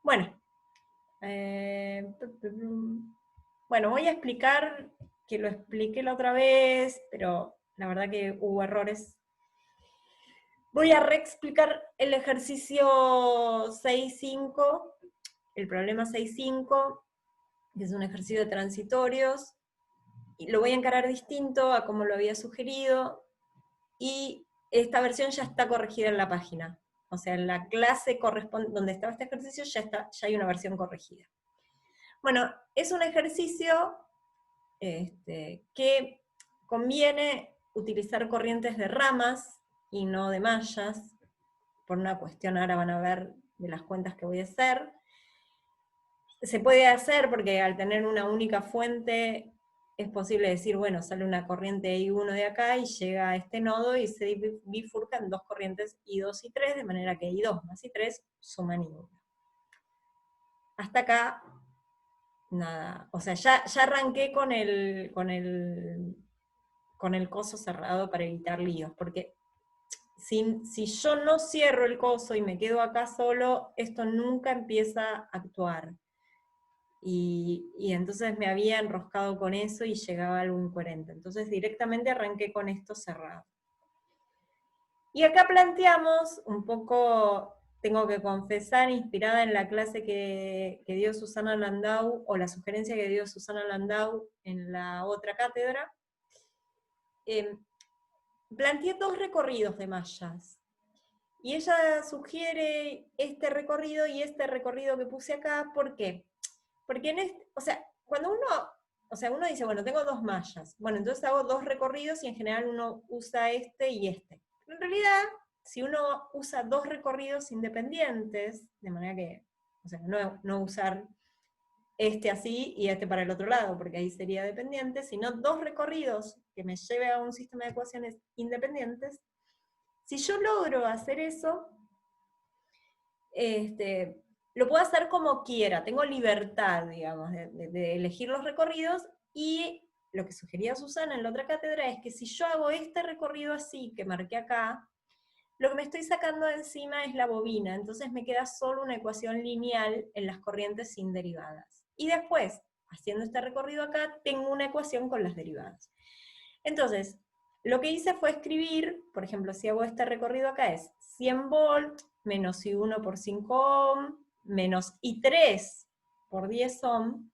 Bueno, bueno, voy a explicar, que lo expliqué la otra vez, pero la verdad que hubo errores. Voy a reexplicar el ejercicio 6.5, el problema 6.5, que es un ejercicio de transitorios, y lo voy a encarar distinto a como lo había sugerido, y esta versión ya está corregida en la página. O sea, en la clase donde estaba este ejercicio ya hay una versión corregida. Bueno, es un ejercicio que conviene utilizar corrientes de ramas y no de mallas, por una cuestión ahora van a ver de las cuentas que voy a hacer. Se puede hacer porque al tener una única fuente es posible decir, bueno, sale una corriente I1 de acá y llega a este nodo y se bifurcan dos corrientes I2 y 3, de manera que I2 más I3 suman I1. Hasta acá, nada. O sea, ya arranqué con el coso cerrado para evitar líos, porque si yo no cierro el coso y me quedo acá solo, esto nunca empieza a actuar. Y entonces me había enroscado con eso y llegaba algo incoherente. Entonces directamente arranqué con esto cerrado. Y acá planteamos un poco, tengo que confesar, inspirada en la clase que dio Susana Landau, o la sugerencia que dio Susana Landau en la otra cátedra, planteé dos recorridos de mallas. Y ella sugiere este recorrido y este recorrido que puse acá, ¿por qué? Porque o sea, cuando uno dice, bueno, tengo dos mallas, bueno, entonces hago dos recorridos y en general uno usa este y este. Pero en realidad, si uno usa dos recorridos independientes, de manera que, o sea, no usar este así y este para el otro lado, porque ahí sería dependiente, sino dos recorridos que me lleve a un sistema de ecuaciones independientes. Si yo logro hacer eso, lo puedo hacer como quiera, tengo libertad, digamos, de elegir los recorridos, y lo que sugería Susana en la otra cátedra es que si yo hago este recorrido así, que marqué acá, lo que me estoy sacando de encima es la bobina, entonces me queda solo una ecuación lineal en las corrientes sin derivadas. Y después, haciendo este recorrido acá, tengo una ecuación con las derivadas. Entonces, lo que hice fue escribir, por ejemplo, si hago este recorrido acá es 100 volts menos I1 por 5 ohm, menos I3 por 10 ohm,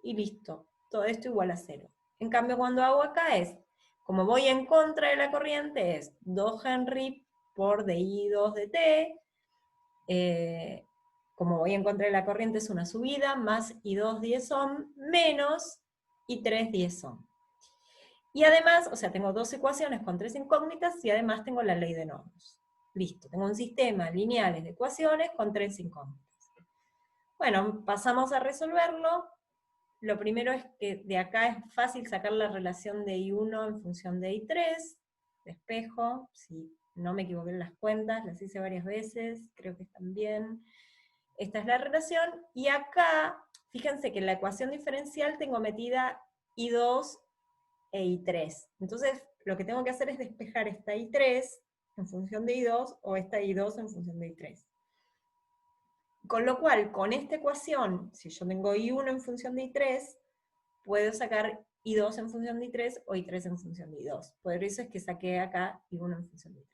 y listo. Todo esto igual a 0. En cambio, cuando hago acá es, como voy en contra de la corriente, es 2 Henry por dI2 dt, como voy en contra de la corriente es una subida, más I2 10 ohm, menos I3 10 ohm. Y además, o sea, tengo dos ecuaciones con tres incógnitas y además tengo la ley de nodos. Listo, tengo un sistema lineal de ecuaciones con tres incógnitas. Bueno, pasamos a resolverlo. Lo primero es que de acá es fácil sacar la relación de I1 en función de I3, despejo, si no me equivoqué en las cuentas, las hice varias veces, creo que están bien. Esta es la relación, y acá, fíjense que en la ecuación diferencial tengo metida I2 e I3. Entonces, lo que tengo que hacer es despejar esta I3 en función de I2 o esta I2 en función de I3. Con lo cual, con esta ecuación, si yo tengo I1 en función de I3, puedo sacar I2 en función de I3 o I3 en función de I2. Por eso es que saqué acá I1 en función de I3.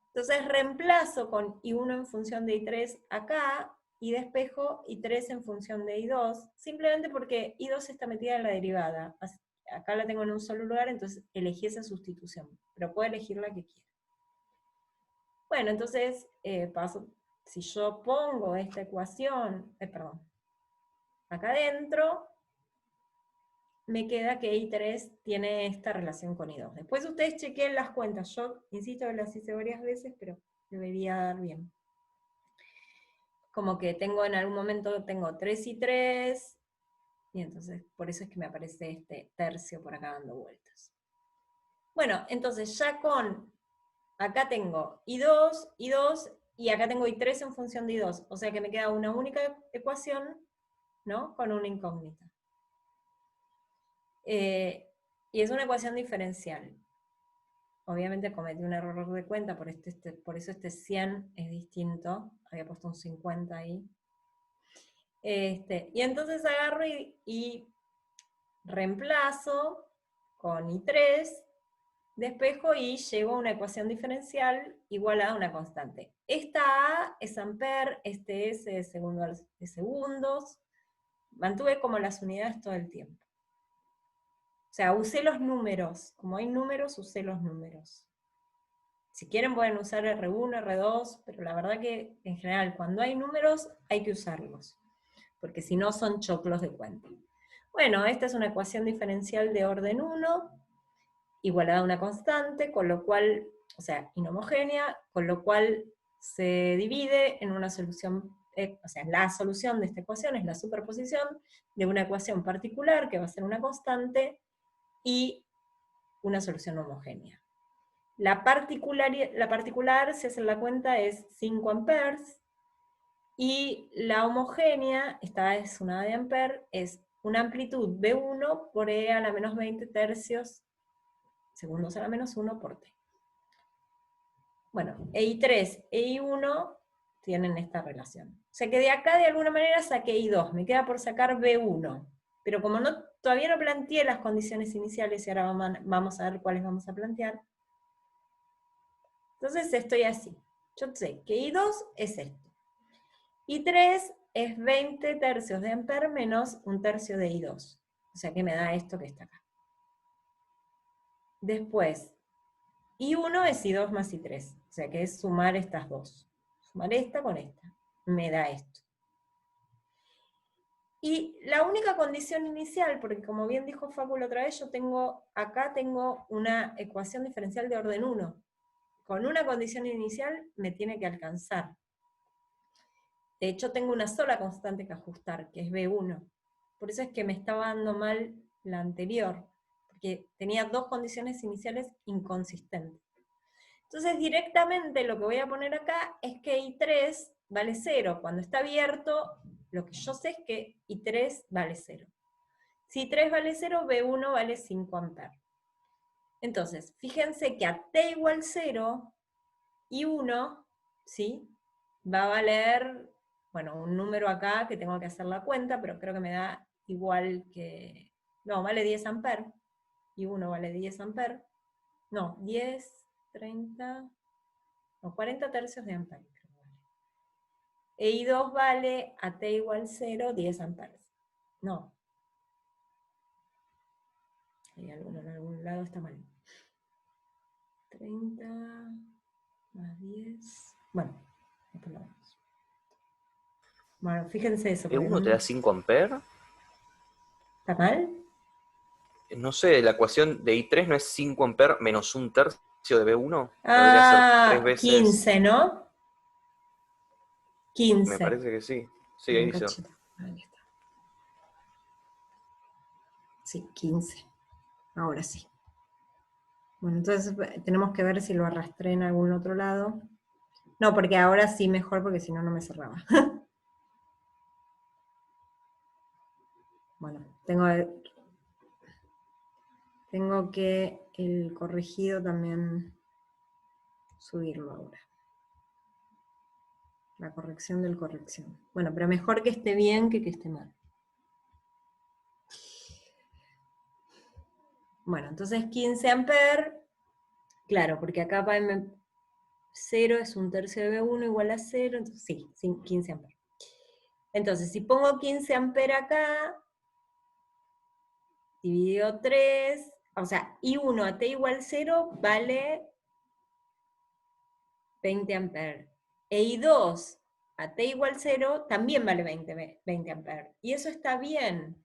Entonces reemplazo con I1 en función de I3 acá, y despejo I3 en función de I2, simplemente porque I2 está metida en la derivada. Acá la tengo en un solo lugar, entonces elegí esa sustitución, pero puedo elegir la que quiera. Bueno, entonces si yo pongo esta ecuación, acá adentro, me queda que I3 tiene esta relación con I2. Después ustedes chequen las cuentas, yo insisto que las hice varias veces, pero debería dar bien. Como que tengo en algún momento, tengo 3 y 3, y entonces por eso es que me aparece este tercio por acá dando vueltas. Bueno, entonces ya acá tengo I2, I2, y acá tengo I3 en función de I2, o sea que me queda una única ecuación, ¿no? Con una incógnita. Y es una ecuación diferencial. Obviamente cometí un error de cuenta, por eso este 100 es distinto, había puesto un 50 ahí, Y entonces agarro y reemplazo con I3, despejo y llego a una ecuación diferencial igual a una constante. Esta A es ampere, este S es de segundos. Mantuve como las unidades todo el tiempo. O sea, usé los números. Como hay números, usé los números. Si quieren pueden usar R1, R2, pero la verdad que en general cuando hay números hay que usarlos, porque si no son choclos de cuenta. Bueno, esta es una ecuación diferencial de orden 1, igualada a una constante, con lo cual, o sea, inhomogénea, con lo cual se divide en una solución, o sea, la solución de esta ecuación es la superposición de una ecuación particular, que va a ser una constante, y una solución homogénea. La particular, si hacen la cuenta, es 5 amperes, y la homogénea, esta es una de ampere, es una amplitud B1 por E a la menos 20 tercios, segundos a la menos 1 por T. Bueno, EI3 e I1 tienen esta relación. O sea que de acá de alguna manera saqué I2, me queda por sacar B1. Pero como todavía no planteé las condiciones iniciales y ahora vamos a ver cuáles vamos a plantear, entonces estoy así. Yo sé que I2 es esto. I3 es 20 tercios de ampere menos un tercio de I2. O sea que me da esto que está acá. Después, I1 es I2 más I3. O sea que es sumar estas dos. Sumar esta con esta. Me da esto. Y la única condición inicial, porque como bien dijo Facu la otra vez, acá tengo una ecuación diferencial de orden 1. Con una condición inicial me tiene que alcanzar. De hecho, tengo una sola constante que ajustar, que es B1. Por eso es que me estaba dando mal la anterior, porque tenía dos condiciones iniciales inconsistentes. Entonces, directamente lo que voy a poner acá es que I3 vale 0. Cuando está abierto, lo que yo sé es que I3 vale 0. Si I3 vale 0, B1 vale 5 amperes. Entonces, fíjense que a T igual 0, I1, ¿sí?, va a valer, bueno, un número acá que tengo que hacer la cuenta, pero creo que me da igual que, no, vale 10 amperes, I1 vale 10 amperes, no, 10, 30, no, 40 tercios de ampere. E I2 vale a T igual 0, 10 amperes. No. Hay alguno en algún lado está mal. 30 más 10. Bueno, después lo vemos. Bueno, fíjense eso. ¿E1 te da 5 amperes? ¿Está mal? No sé, la ecuación de I3 no es 5 amperes menos un tercio de B1. ¿No debería ser 3 Ah, veces? 15, ¿no? Me 15. parece que sí. Sí, Espera ahí un dice. cachito. Ahí está. Sí, 15. Ahora sí. Bueno, entonces tenemos que ver si lo arrastré en algún otro lado. No, porque ahora sí mejor, porque si no, no me cerraba. Bueno, tengo que el corregido también subirlo ahora. La corrección del corrección. Bueno, pero mejor que esté bien que esté mal. Bueno, entonces 15 amperes, claro, porque acá para 0 es un tercio de B1 igual a 0, entonces sí, 15 amperes. Entonces, si pongo 15 amperes acá, dividido 3, o sea, I1 a T igual 0 vale 20 amperes. E I2 a T igual 0 también vale 20 amperes. Y eso está bien.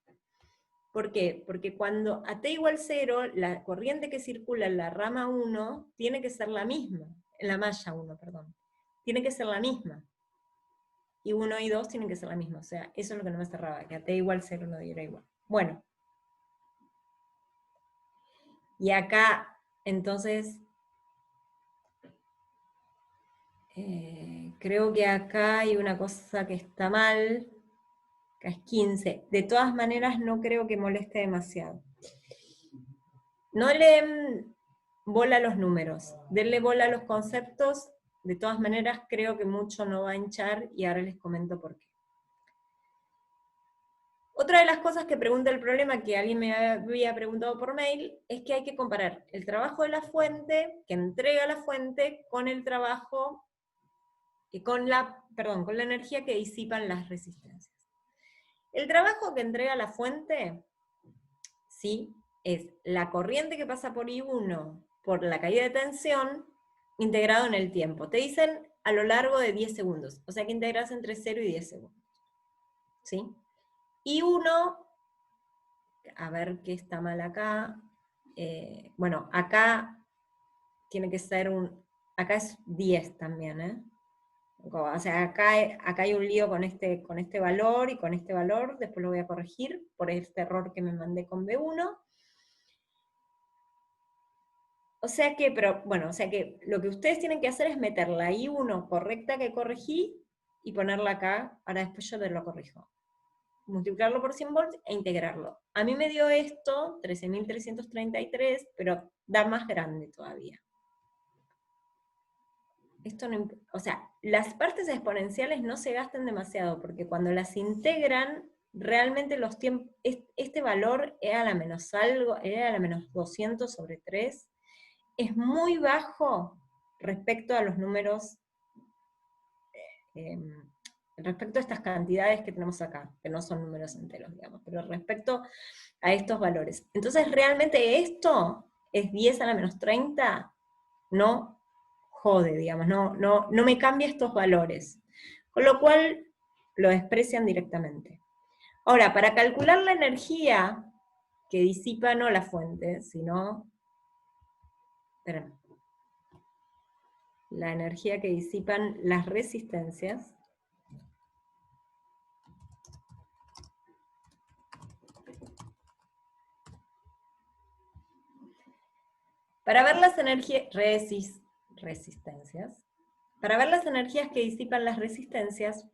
¿Por qué? Porque cuando a T igual 0, la corriente que circula en la rama 1 tiene que ser la misma, en la malla 1, perdón. Tiene que ser la misma. Y 1 y 2 tienen que ser la misma. O sea, eso es lo que no me cerraba, que a T igual 0 no diera igual. Bueno. Y acá, entonces, creo que acá hay una cosa que está mal, que es 15. De todas maneras, no creo que moleste demasiado. No le den bola a los números, denle bola a los conceptos. De todas maneras, creo que mucho no va a hinchar y ahora les comento por qué. Otra de las cosas que pregunta el problema, que alguien me había preguntado por mail, es que hay que comparar el trabajo de la fuente, que entrega la fuente, con el trabajo, con la energía que disipan las resistencias. El trabajo que entrega la fuente, ¿sí?, es la corriente que pasa por I1 por la caída de tensión integrado en el tiempo. Te dicen a lo largo de 10 segundos, o sea que integras entre 0 y 10 segundos. ¿Sí? I1, a ver qué está mal acá. Bueno, acá tiene que ser acá es 10 también, ¿eh? O sea, acá hay un lío con este valor y con este valor, después lo voy a corregir por este error que me mandé con B1. O sea que lo que ustedes tienen que hacer es meter la I1 correcta que corregí y ponerla acá, ahora después yo lo corrijo. Multiplicarlo por 100 volts e integrarlo. A mí me dio esto, 13.333, pero da más grande todavía. Esto no, o sea, las partes exponenciales no se gastan demasiado, porque cuando las integran, realmente los tiempos, este valor era la menos algo, era la menos 200 sobre 3, es muy bajo respecto a los números, respecto a estas cantidades que tenemos acá, que no son números enteros, digamos, pero respecto a estos valores. Entonces, realmente esto es 10 a la menos 30, no jode, digamos, no me cambia estos valores. Con lo cual, lo desprecian directamente. Ahora, para calcular la energía que disipa no la fuente, sino, espérame, la energía que disipan las resistencias, para ver las resistencias, para ver las energías que disipan las resistencias,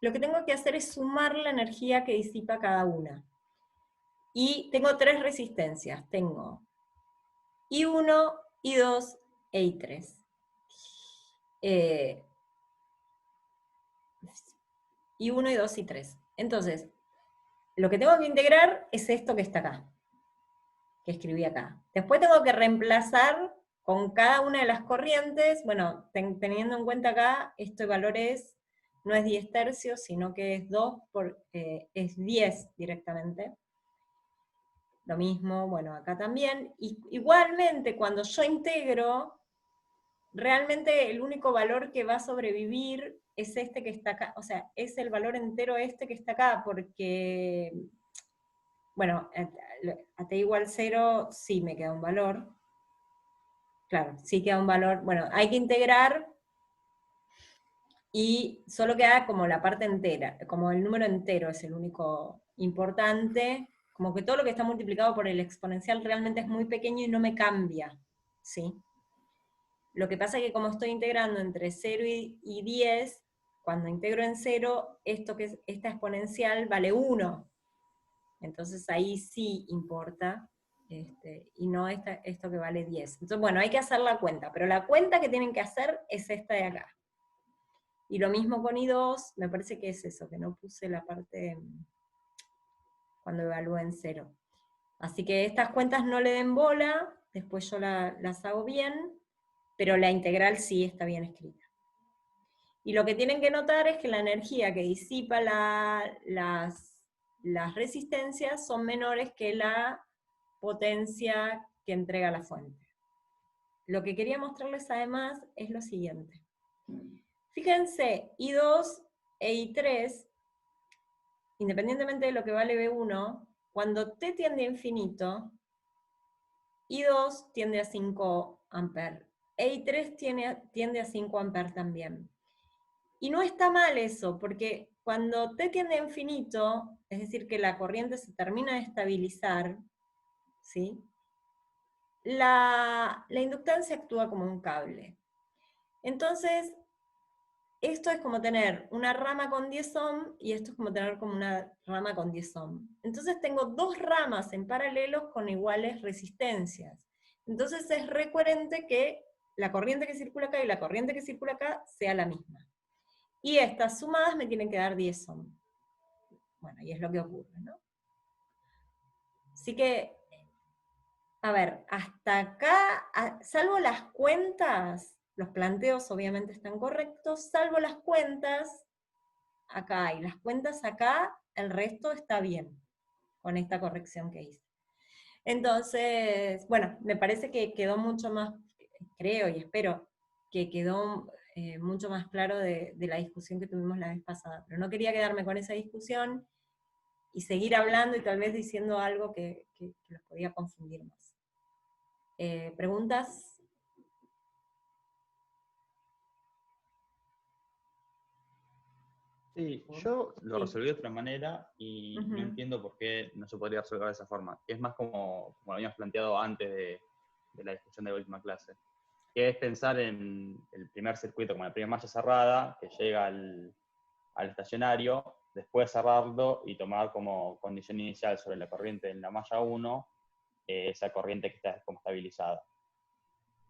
lo que tengo que hacer es sumar la energía que disipa cada una. Y tengo 3 resistencias, tengo I1, I2 e I3. I1, I2, I3. Entonces, lo que tengo que integrar es esto que está acá, que escribí acá. Después tengo que reemplazar con cada una de las corrientes, bueno, teniendo en cuenta acá, este valor no es 10 tercios, sino que es 2, es 10 directamente. Lo mismo, bueno, acá también. Y igualmente, cuando yo integro, realmente el único valor que va a sobrevivir es este que está acá, o sea, es el valor entero este que está acá, porque, bueno, a t igual 0 sí me queda un valor. Claro, sí queda un valor. Bueno, hay que integrar y solo queda como la parte entera, como el número entero es el único importante, como que todo lo que está multiplicado por el exponencial realmente es muy pequeño y no me cambia, ¿sí? Lo que pasa es que como estoy integrando entre 0 y 10, cuando integro en 0, esta exponencial vale 1. Entonces ahí sí importa, y no esto que vale 10. Entonces, bueno, hay que hacer la cuenta, pero la cuenta que tienen que hacer es esta de acá. Y lo mismo con I2, me parece que es eso, que no puse la parte cuando evalúe en 0. Así que estas cuentas no le den bola, después yo las hago bien, pero la integral sí está bien escrita. Y lo que tienen que notar es que la energía que disipa las resistencias son menores que la potencia que entrega la fuente. Lo que quería mostrarles además es lo siguiente. Fíjense, I2 e I3, independientemente de lo que vale B1, cuando T tiende a infinito, I2 tiende a 5 amperes, e I3 tiende a 5 amperes también. Y no está mal eso, porque cuando T tiende a infinito, es decir, que la corriente se termina de estabilizar, ¿sí?, la inductancia actúa como un cable. Entonces, esto es como tener una rama con 10 ohm, y esto es como tener como una rama con 10 ohm. Entonces tengo 2 ramas en paralelo con iguales resistencias. Entonces es recurrente que la corriente que circula acá y la corriente que circula acá sea la misma. Y estas sumadas me tienen que dar 10 ohm. Bueno, y es lo que ocurre, ¿no? sí que, a ver, hasta acá, salvo las cuentas, los planteos obviamente están correctos, salvo las cuentas, acá y las cuentas acá, el resto está bien, con esta corrección que hice. Entonces, bueno, me parece que quedó mucho más, creo y espero que quedó mucho más claro de la discusión que tuvimos la vez pasada, pero no quería quedarme con esa discusión y seguir hablando y tal vez diciendo algo que los podía confundir más. ¿Preguntas? Sí, yo lo Sí. resolví de otra manera y no entiendo por qué no se podría resolver de esa forma. Es más como lo habíamos planteado antes de la discusión de la última clase, que es pensar en el primer circuito como la primera malla cerrada, que llega al estacionario, después cerrarlo y tomar como condición inicial sobre la corriente en la malla 1, esa corriente que está como estabilizada.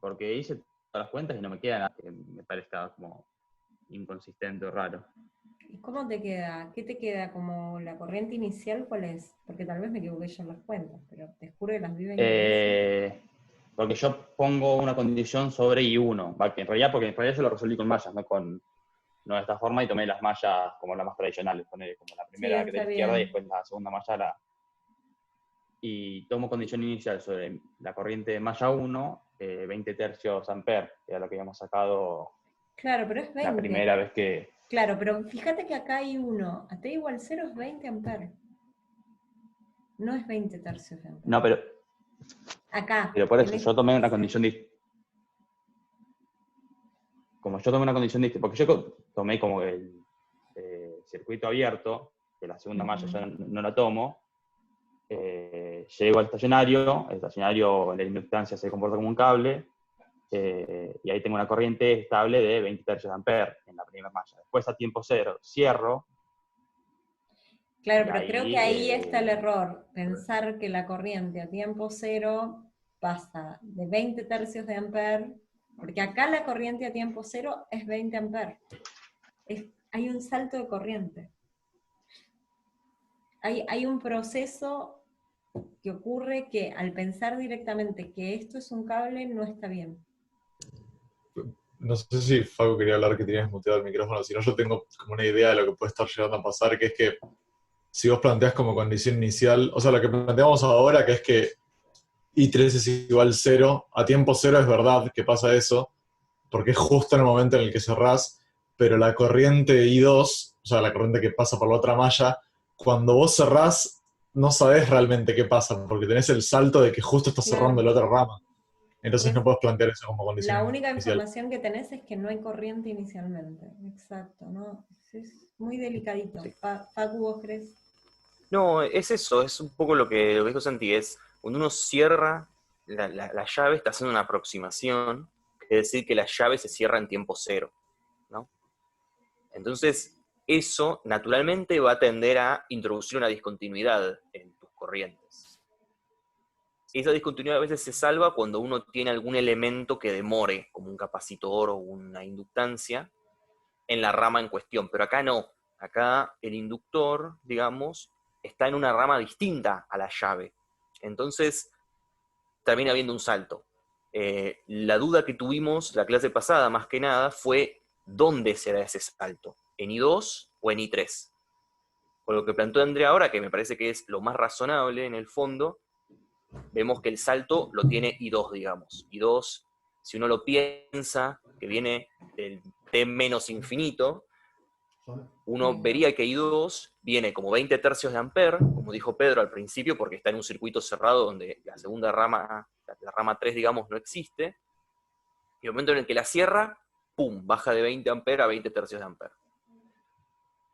Porque hice todas las cuentas y no me queda nada que me parezca como inconsistente o raro. ¿Y cómo te queda? ¿Qué te queda como la corriente inicial? ¿Cuál es? Porque tal vez me equivoqué yo en las cuentas, pero te juro que las vi venir. Porque yo pongo una condición sobre I1, porque en realidad yo lo resolví con mallas, no de esta forma, y tomé las mallas como las más tradicionales, como la Sí, primera de está la izquierda y bien. después la segunda malla. Y tomo condición inicial sobre la corriente de malla 1, 20 tercios amper, que era lo que habíamos sacado Claro, pero es la 20. primera vez que... Claro, pero fíjate que acá hay uno. A T igual 0 es 20 amperes. No es 20 tercios de amperes. No, Acá, pero por en eso, yo tomé una ese. condición como yo tomé una condición distinta, porque yo tomé como el circuito abierto, que la segunda malla yo no la tomo, llego al estacionario, el estacionario en la inductancia se comporta como un cable, y ahí tengo una corriente estable de 20 tercios de amper en la primera malla. Después a tiempo cero cierro, Claro, y pero creo que ahí... ahí está el error. Pensar que la corriente a tiempo cero pasa de 20 tercios de amper, porque acá la corriente a tiempo cero es 20 amper. Hay un salto de corriente. Hay un proceso que ocurre que al pensar directamente que esto es un cable no está bien. No sé si Facu quería hablar, que tenías muteado el micrófono, si no yo tengo como una idea de lo que puede estar llegando a pasar, que es que si vos planteás como condición inicial, o sea, lo que planteamos ahora, que es que I3 es igual 0, a tiempo cero es verdad que pasa eso, porque es justo en el momento en el que cerrás, pero la corriente I2, o sea, la corriente que pasa por la otra malla, cuando vos cerrás, no sabés realmente qué pasa, porque tenés el salto de que justo estás cerrando Claro. la otra rama. Entonces Es no podés plantear eso como la condición única inicial. información que tenés es que no hay corriente inicialmente. Exacto, ¿no? Es muy delicadito. Sí. Facu, ¿vos crees? No, es eso, es un poco lo que dijo Santi, es cuando uno cierra la llave, está haciendo una aproximación, es decir, que la llave se cierra en tiempo cero, ¿no? Entonces, eso naturalmente va a tender a introducir una discontinuidad en tus corrientes. Esa discontinuidad a veces se salva cuando uno tiene algún elemento que demore, como un capacitor o una inductancia, en la rama en cuestión, pero acá no. Acá el inductor, digamos, está en una rama distinta a la llave. Entonces, termina habiendo un salto. La duda que tuvimos la clase pasada, más que nada, fue dónde será ese salto, en I2 o en I3. Por lo que planteó Andrea ahora, que me parece que es lo más razonable en el fondo, vemos que el salto lo tiene I2, digamos. I2, si uno lo piensa, que viene del T menos infinito, uno vería que I2 viene como 20 tercios de amper, como dijo Pedro al principio, porque está en un circuito cerrado donde la segunda rama, la rama 3, digamos, no existe, y el momento en el que la cierra, ¡pum!, baja de 20 amper a 20 tercios de amper.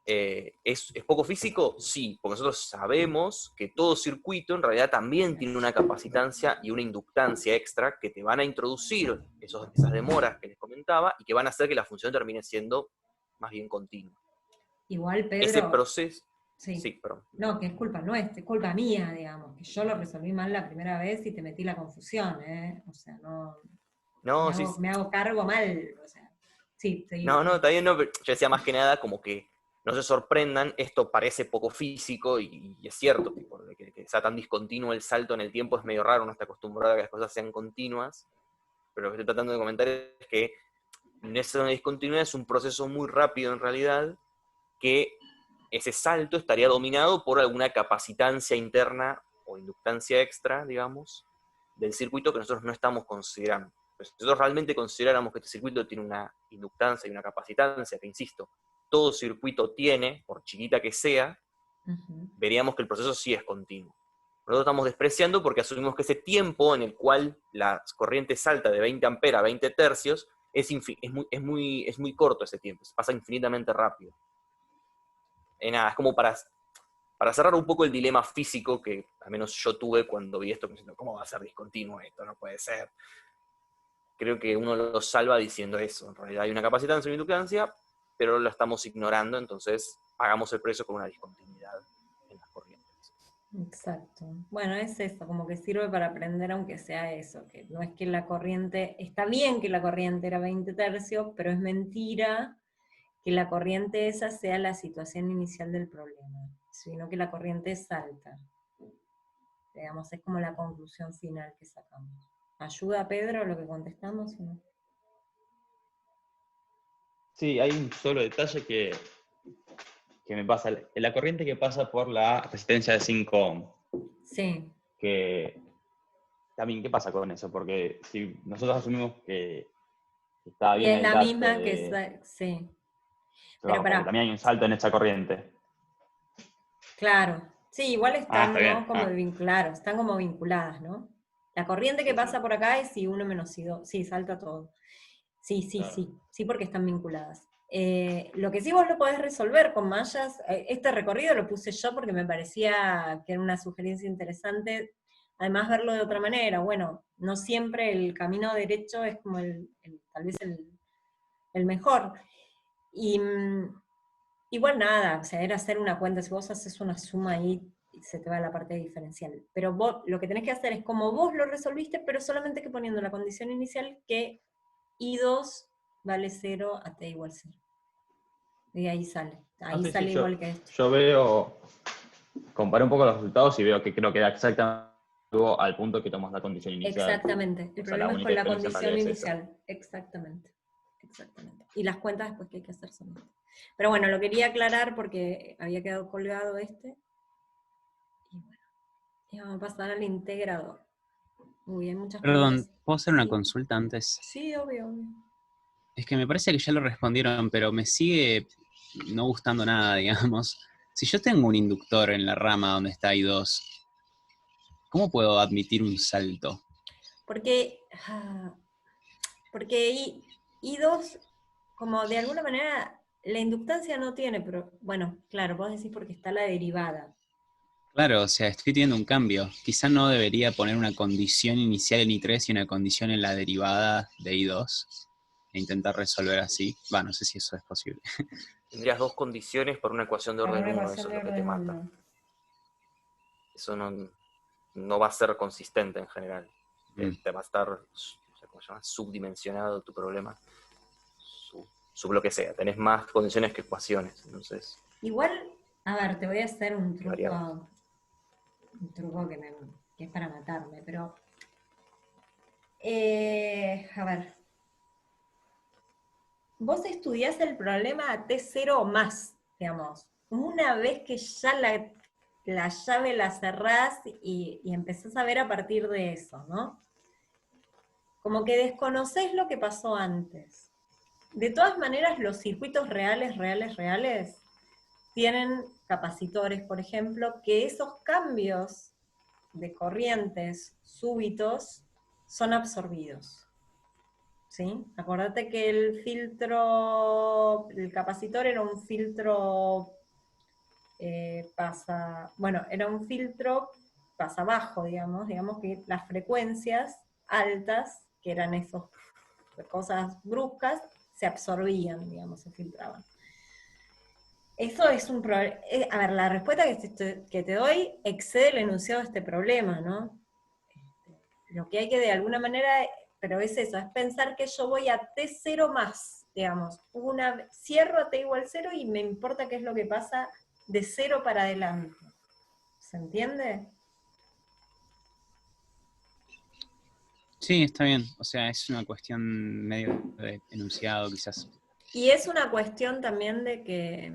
¿Es poco físico? Sí, porque nosotros sabemos que todo circuito en realidad también tiene una capacitancia y una inductancia extra que te van a introducir esas demoras que les comentaba y que van a hacer que la función termine siendo más bien continua. Igual, Ese Pedro, proceso... sí. Sí, perdón. No, que es culpa nuestra, es culpa mía, digamos, que yo lo resolví mal la primera vez y te metí la confusión, ¿eh? O sea, no, No, sí, me hago cargo mal, o sea, sí, seguí. no, está bien, no, pero yo decía más que nada como que no se sorprendan, esto parece poco físico, y es cierto, tipo, que sea tan discontinuo el salto en el tiempo es medio raro, uno está acostumbrado a que las cosas sean continuas, pero lo que estoy tratando de comentar es que esa discontinuidad es un proceso muy rápido en realidad, que ese salto estaría dominado por alguna capacitancia interna o inductancia extra, digamos, del circuito que nosotros no estamos considerando. Pues si nosotros realmente consideráramos que este circuito tiene una inductancia y una capacitancia, que insisto, todo circuito tiene, por chiquita que sea, veríamos que el proceso sí es continuo. Nosotros estamos despreciando porque asumimos que ese tiempo en el cual la corriente salta de 20 amperes a 20 tercios es muy corto ese tiempo, pasa infinitamente rápido. Nada, es como para cerrar un poco el dilema físico que al menos yo tuve cuando vi esto, diciendo, ¿cómo va a ser discontinuo esto? No puede ser. Creo que uno lo salva diciendo eso. En realidad hay una capacitancia y una inductancia, pero lo estamos ignorando, entonces hagamos el precio con una discontinuidad en las corrientes. Exacto. Bueno, es eso, como que sirve para aprender aunque sea eso, que no es que la corriente, está bien que la corriente era 20 tercios, pero es mentira que la corriente esa sea la situación inicial del problema, sino que la corriente salta. Digamos, es como la conclusión final que sacamos. ¿Ayuda, Pedro, lo que contestamos o no? Sí, hay un solo detalle que me pasa. La corriente que pasa por la resistencia de 5 ohms. Sí. Que también, ¿qué pasa con eso? Porque si nosotros asumimos que está Y bien es el la dato misma de... que sí. Pero Pero porque pará, también hay un salto en esa corriente. claro. Sí, igual Ah, están, está bien. ¿no? Como claro, están como vinculadas, ¿no? La corriente que Sí, pasa sí. por acá es I1 menos I2. Sí, salta todo. Sí, sí, Claro. sí. Sí, porque están vinculadas. Lo que sí vos lo podés resolver con mallas, este recorrido lo puse yo porque me parecía que era una sugerencia interesante, además verlo de otra manera. Bueno, no siempre el camino derecho es como tal vez el mejor. Y igual nada, o sea, era hacer una cuenta, si vos haces una suma ahí, se te va a la parte diferencial. Pero vos lo que tenés que hacer es como vos lo resolviste, pero solamente que poniendo la condición inicial que I2 vale 0 a t igual 0. Y ahí sale. Ahí Sí, sale igual que esto. yo veo, comparé un poco los resultados y veo que creo que da exactamente al punto que tomas la condición inicial. Exactamente. El O sea, la problema es única con la diferencia en condición realidad es esa. inicial. Exactamente. Exactamente. Y las cuentas después que hay que hacer son estas. Pero bueno, lo quería aclarar porque había quedado colgado este. Y bueno, y vamos a pasar al integrador. Muy bien, muchas Perdón, preguntas. ¿puedo hacer una Sí, consulta antes? sí, obvio, obvio. Es que me parece que ya lo respondieron, pero me sigue no gustando nada, digamos. Si yo tengo un inductor en la rama donde está I2, ¿cómo puedo admitir un salto? Porque, porque I2, como de alguna manera, la inductancia no tiene, pero bueno, claro, vos decís porque está la derivada. Claro, o sea, estoy teniendo un cambio. Quizá no debería poner una condición inicial en I3 y una condición en la derivada de I2 e intentar resolver así. Va, no sé si eso es posible. Tendrías dos condiciones para una ecuación de Para orden una 1, ecuación eso es de lo que te orden mata. 1. Eso no va a ser consistente en general. Te va a estar, ¿cómo se llama? Subdimensionado tu problema. Sub lo que sea. Tenés más condiciones que ecuaciones. Entonces, Igual, a ver, te voy a hacer un variado. truco que es para matarme, pero a ver, vos estudiás el problema a T0 o más, digamos. Una vez que ya la llave la cerrás y empezás a ver a partir de eso, ¿no? Como que desconocés lo que pasó antes. De todas maneras, los circuitos reales tienen capacitores, por ejemplo, que esos cambios de corrientes súbitos son absorbidos. ¿Sí? Acordate que el capacitor era un filtro era un filtro pasa bajo, digamos que las frecuencias altas, que eran esas cosas bruscas, se absorbían, digamos, se filtraban. Eso es un problema. A ver, la respuesta que te doy excede el enunciado de este problema, ¿no? Lo que hay que de alguna manera, pero es eso, es pensar que yo voy a T0 más. digamos, cierro a t igual 0 y me importa qué es lo que pasa de 0 para adelante. ¿Se entiende? Sí, está bien. O sea, es una cuestión medio de enunciado, quizás. Y es una cuestión también de que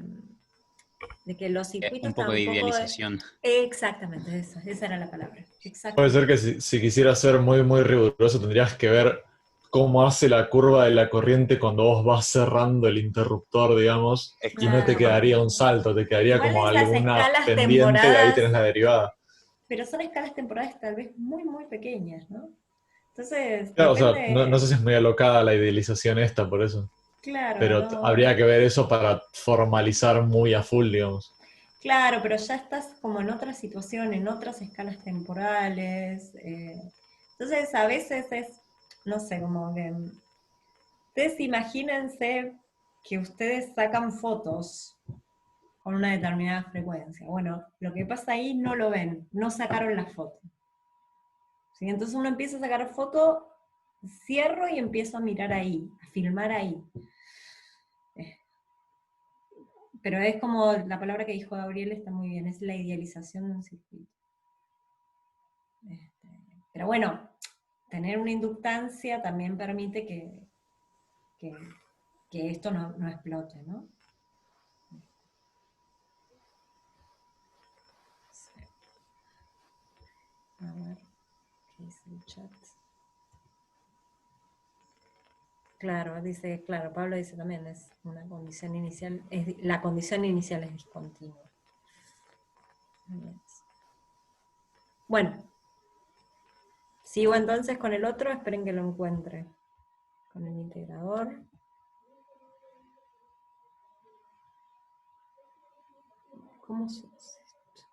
los circuitos Un poco de tampoco... idealización. Exactamente, esa era la palabra. Puede Exactamente. ser que si quisieras ser muy, muy riguroso, tendrías que ver cómo hace la curva de la corriente cuando vos vas cerrando el interruptor, digamos, y no te Claro. quedaría un salto, te quedaría Igual como esas alguna escalas pendiente y ahí temporadas, tenés la derivada. pero son escalas temporales tal vez muy, muy pequeñas, ¿no? Entonces, Claro, o sea, no depende, sé si es muy alocada la idealización esta, por eso. claro, Pero no. habría que ver eso para formalizar muy a full, digamos. Claro, pero ya estás como en otra situación, en otras escalas temporales. Entonces, a veces es, no sé, como que... Ustedes imagínense que ustedes sacan fotos con una determinada frecuencia. Bueno, lo que pasa ahí no lo ven, no sacaron la foto. ¿Sí? Entonces uno empieza a sacar foto, cierro y empiezo a mirar ahí, a filmar ahí. Pero es como la palabra que dijo Gabriel está muy bien, es la idealización de un circuito. Pero bueno, tener una inductancia también permite que esto no explote, ¿no? Sí. A ver, ¿qué dice el chat? Claro, dice, claro, Pablo dice también, es una condición inicial, la condición inicial es discontinua. Bueno, sigo entonces con el otro, esperen que lo encuentre. Con el integrador. ¿Cómo se hace esto?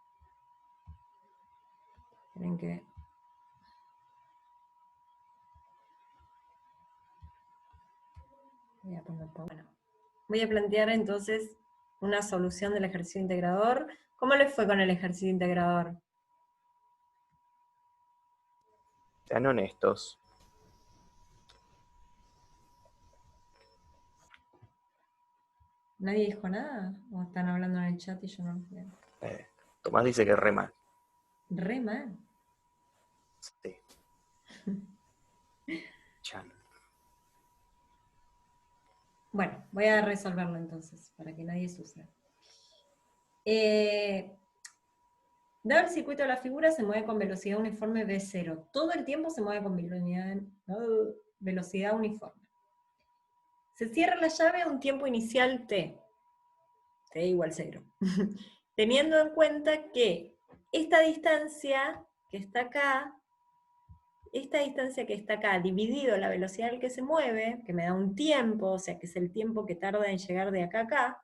Esperen que... Voy a poner... Bueno, voy a plantear entonces una solución del ejercicio integrador. ¿Cómo les fue con el ejercicio integrador? Sean honestos. ¿Nadie dijo nada? ¿O están hablando en el chat y yo no lo veo? Tomás dice que re mal. Re mal. Sí. Chan. Bueno, voy a resolverlo entonces, para que nadie sufra. Dado el circuito de la figura, se mueve con velocidad uniforme V0. Todo el tiempo se mueve con velocidad uniforme. Se cierra la llave a un tiempo inicial T igual 0. Teniendo en cuenta que esta distancia que está acá, dividido la velocidad al que se mueve, que me da un tiempo, o sea que es el tiempo que tarda en llegar de acá a acá,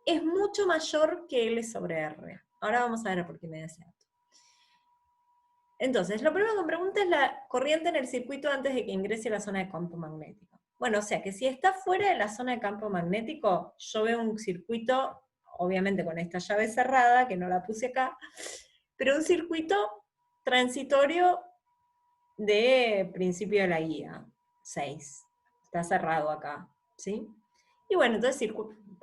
es mucho mayor que L sobre R. Ahora vamos a ver por qué me da ese dato. Entonces, lo primero que me pregunta es la corriente en el circuito antes de que ingrese a la zona de campo magnético. Bueno, o sea que si está fuera de la zona de campo magnético, yo veo un circuito, obviamente con esta llave cerrada, que no la puse acá, pero un circuito transitorio de principio de la guía, 6. Está cerrado acá, ¿sí? Y bueno, entonces,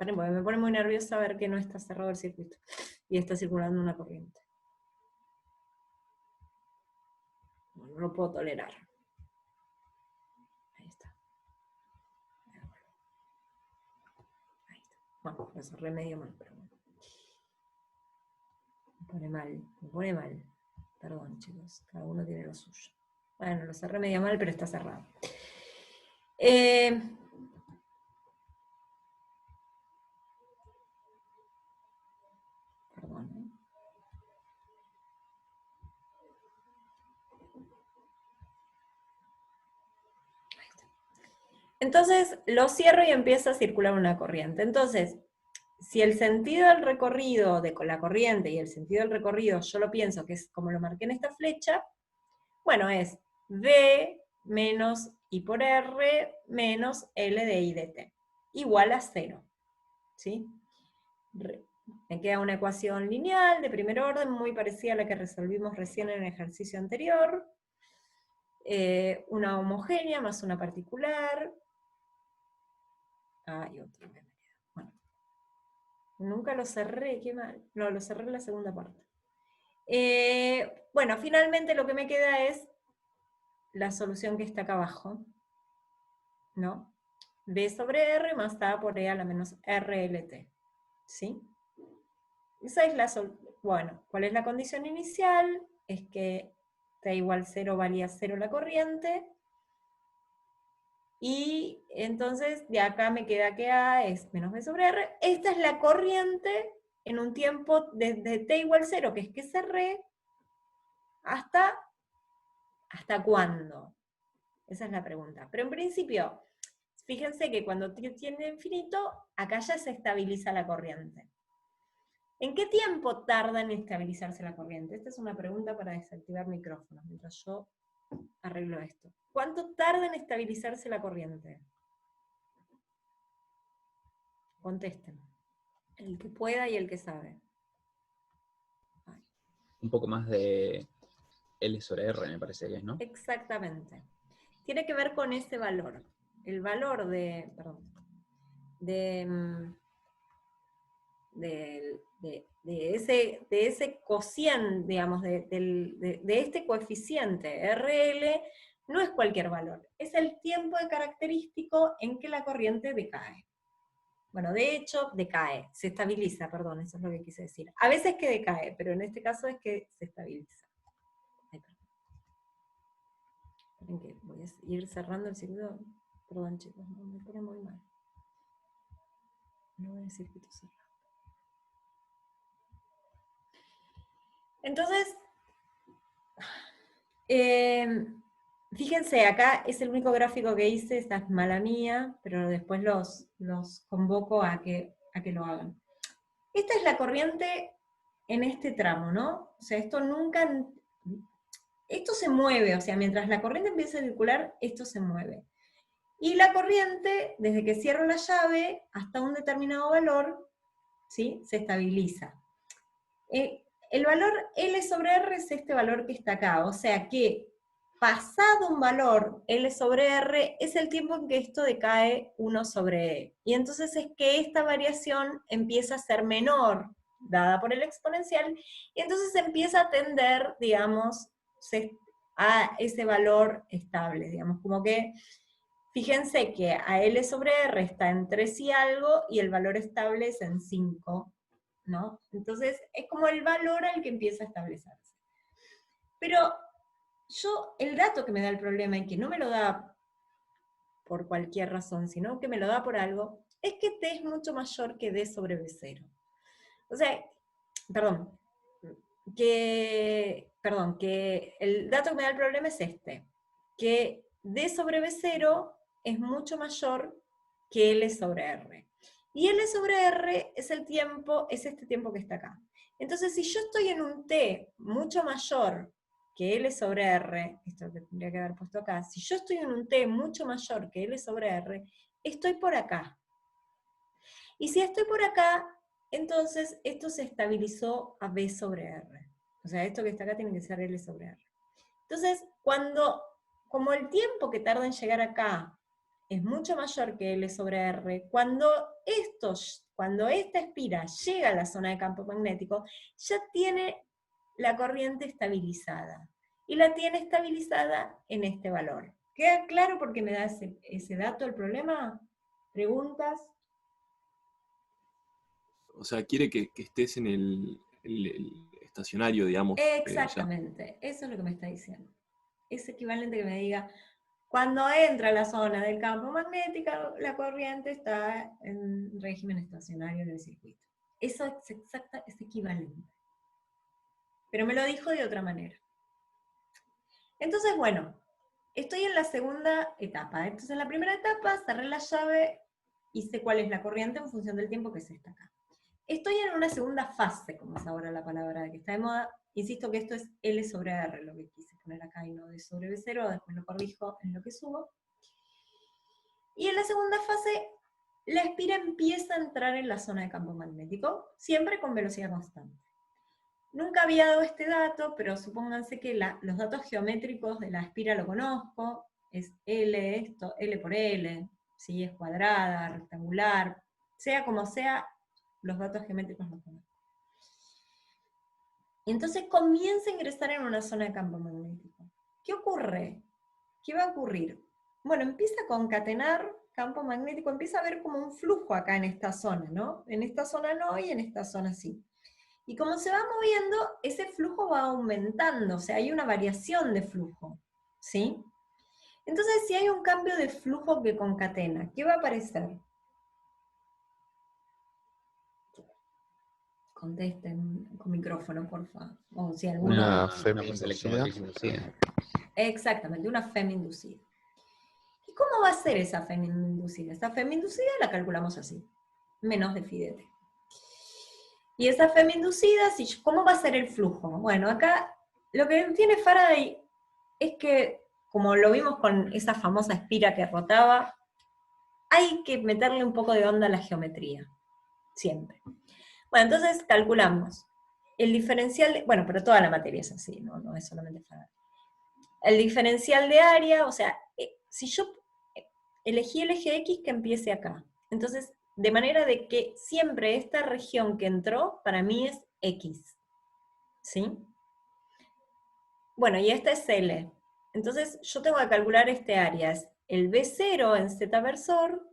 me pone muy nerviosa ver que no está cerrado el circuito y está circulando una corriente. No lo puedo tolerar. Ahí está. Ahí está. Bueno, lo cerré medio mal, pero bueno. Me pone mal. Perdón, chicos, cada uno tiene lo suyo. Bueno, lo cerré medio mal, pero está cerrado. Perdón. Entonces lo cierro y empieza a circular una corriente. Entonces, si el sentido del recorrido de la corriente y el sentido del recorrido yo lo pienso que es como lo marqué en esta flecha, bueno, es V menos I por R menos L de I de T, igual a 0. ¿Sí? Me queda una ecuación lineal de primer orden, muy parecida a la que resolvimos recién en el ejercicio anterior. Una homogénea más una particular. Ay, otra vez me queda. Bueno. Nunca lo cerré, qué mal. No, lo cerré en la segunda parte. Bueno, finalmente lo que me queda es la solución que está acá abajo, ¿no? B sobre R más A por E a la menos RLT, ¿sí? Esa es la solución. Bueno, ¿cuál es la condición inicial? Es que T igual 0 valía 0 la corriente, y entonces de acá me queda que A es menos B sobre R. Esta es la corriente en un tiempo desde T igual 0, que es que cerré, ¿hasta cuándo? Esa es la pregunta. Pero en principio, fíjense que cuando t tiende a infinito, acá ya se estabiliza la corriente. ¿En qué tiempo tarda en estabilizarse la corriente? Esta es una pregunta para desactivar micrófonos, mientras yo arreglo esto. ¿Cuánto tarda en estabilizarse la corriente? Contesten. El que pueda y el que sabe. Ay. Un poco más de L sobre R, me parece que es, ¿no? Exactamente. Tiene que ver con ese valor. El valor de, perdón, de ese cociente, digamos, de este coeficiente RL, no es cualquier valor, es el tiempo de característico en que la corriente decae. Bueno, de hecho, decae, se estabiliza, perdón, eso es lo que quise decir. A veces que decae, pero en este caso es que se estabiliza. Ay, perdón. Que voy a ir cerrando el circuito. Perdón, chicos, no, me pone muy mal. No voy a circuito cerrado. Entonces, fíjense, acá es el único gráfico que hice, esta es mala mía, pero después los convoco a que lo hagan. Esta es la corriente en este tramo, ¿no? O sea, esto se mueve, o sea, mientras la corriente empieza a circular, esto se mueve. Y la corriente, desde que cierro la llave hasta un determinado valor, ¿sí? Se estabiliza. El valor L sobre R es este valor que está acá, o sea que pasado un valor L sobre R es el tiempo en que esto decae 1 sobre E. Y entonces es que esta variación empieza a ser menor, dada por el exponencial, y entonces empieza a tender, digamos, a ese valor estable, digamos, como que, fíjense que a L sobre R está en 3 y algo, y el valor estable es en 5, ¿no? Entonces, es como el valor al que empieza a establecerse. Pero el dato que me da el problema, y que no me lo da por cualquier razón, sino que me lo da por algo, es que T es mucho mayor que D sobre B0. O sea, que el dato que me da el problema es este, que D sobre B0 es mucho mayor que L sobre R. Y L sobre R es este tiempo que está acá. Entonces, si yo estoy en un T mucho mayor que L sobre R, esto que tendría que haber puesto acá, si yo estoy en un T mucho mayor que L sobre R, estoy por acá. Y si estoy por acá, entonces esto se estabilizó a B sobre R. O sea, esto que está acá tiene que ser L sobre R. Entonces, como el tiempo que tarda en llegar acá es mucho mayor que L sobre R, cuando esta espira llega a la zona de campo magnético, ya tiene la corriente estabilizada. Y la tiene estabilizada en este valor. ¿Queda claro por qué me da ese dato el problema? ¿Preguntas? O sea, quiere que estés en el estacionario, digamos. Exactamente, eso es lo que me está diciendo. Es equivalente que me diga, cuando entra a la zona del campo magnético, la corriente está en régimen estacionario en el circuito. Eso es equivalente. Pero me lo dijo de otra manera. Entonces, bueno, estoy en la segunda etapa. Entonces, en la primera etapa cerré la llave y sé cuál es la corriente en función del tiempo que se está acá. Estoy en una segunda fase, como es ahora la palabra que está de moda. Insisto que esto es L sobre R, lo que quise poner acá y no D sobre B0, después lo corrijo en lo que subo. Y en la segunda fase, la espira empieza a entrar en la zona de campo magnético, siempre con velocidad constante. Nunca había dado este dato, pero supónganse que los datos geométricos de la espira lo conozco, es L esto, L por L, si es cuadrada, rectangular, sea como sea, los datos geométricos los conozco. Y entonces comienza a ingresar en una zona de campo magnético. ¿Qué ocurre? ¿Qué va a ocurrir? Bueno, empieza a concatenar campo magnético, empieza a ver como un flujo acá en esta zona, ¿no? En esta zona no y en esta zona sí. Y como se va moviendo, ese flujo va aumentando, o sea, hay una variación de flujo, ¿sí? Entonces, si hay un cambio de flujo que concatena, ¿qué va a aparecer? Contesten con micrófono, por favor. O si alguno... Una FEM fuerza inducida. electromotriz inducida. Exactamente, una FEM inducida. ¿Y cómo va a ser esa FEM inducida? Esa FEM inducida la calculamos así, menos de phi de t. Y esa FEM inducida, ¿cómo va a ser el flujo? Bueno, acá lo que tiene Faraday es que, como lo vimos con esa famosa espira que rotaba, hay que meterle un poco de onda a la geometría, siempre. Bueno, entonces calculamos el diferencial, bueno, pero toda la materia es así, no es solamente Faraday. El diferencial de área, o sea, si yo elegí el eje X que empiece acá, entonces, de manera de que siempre esta región que entró, para mí es X, ¿sí? Bueno, y esta es L. Entonces, yo tengo que calcular este área, es el B0 en Z versor,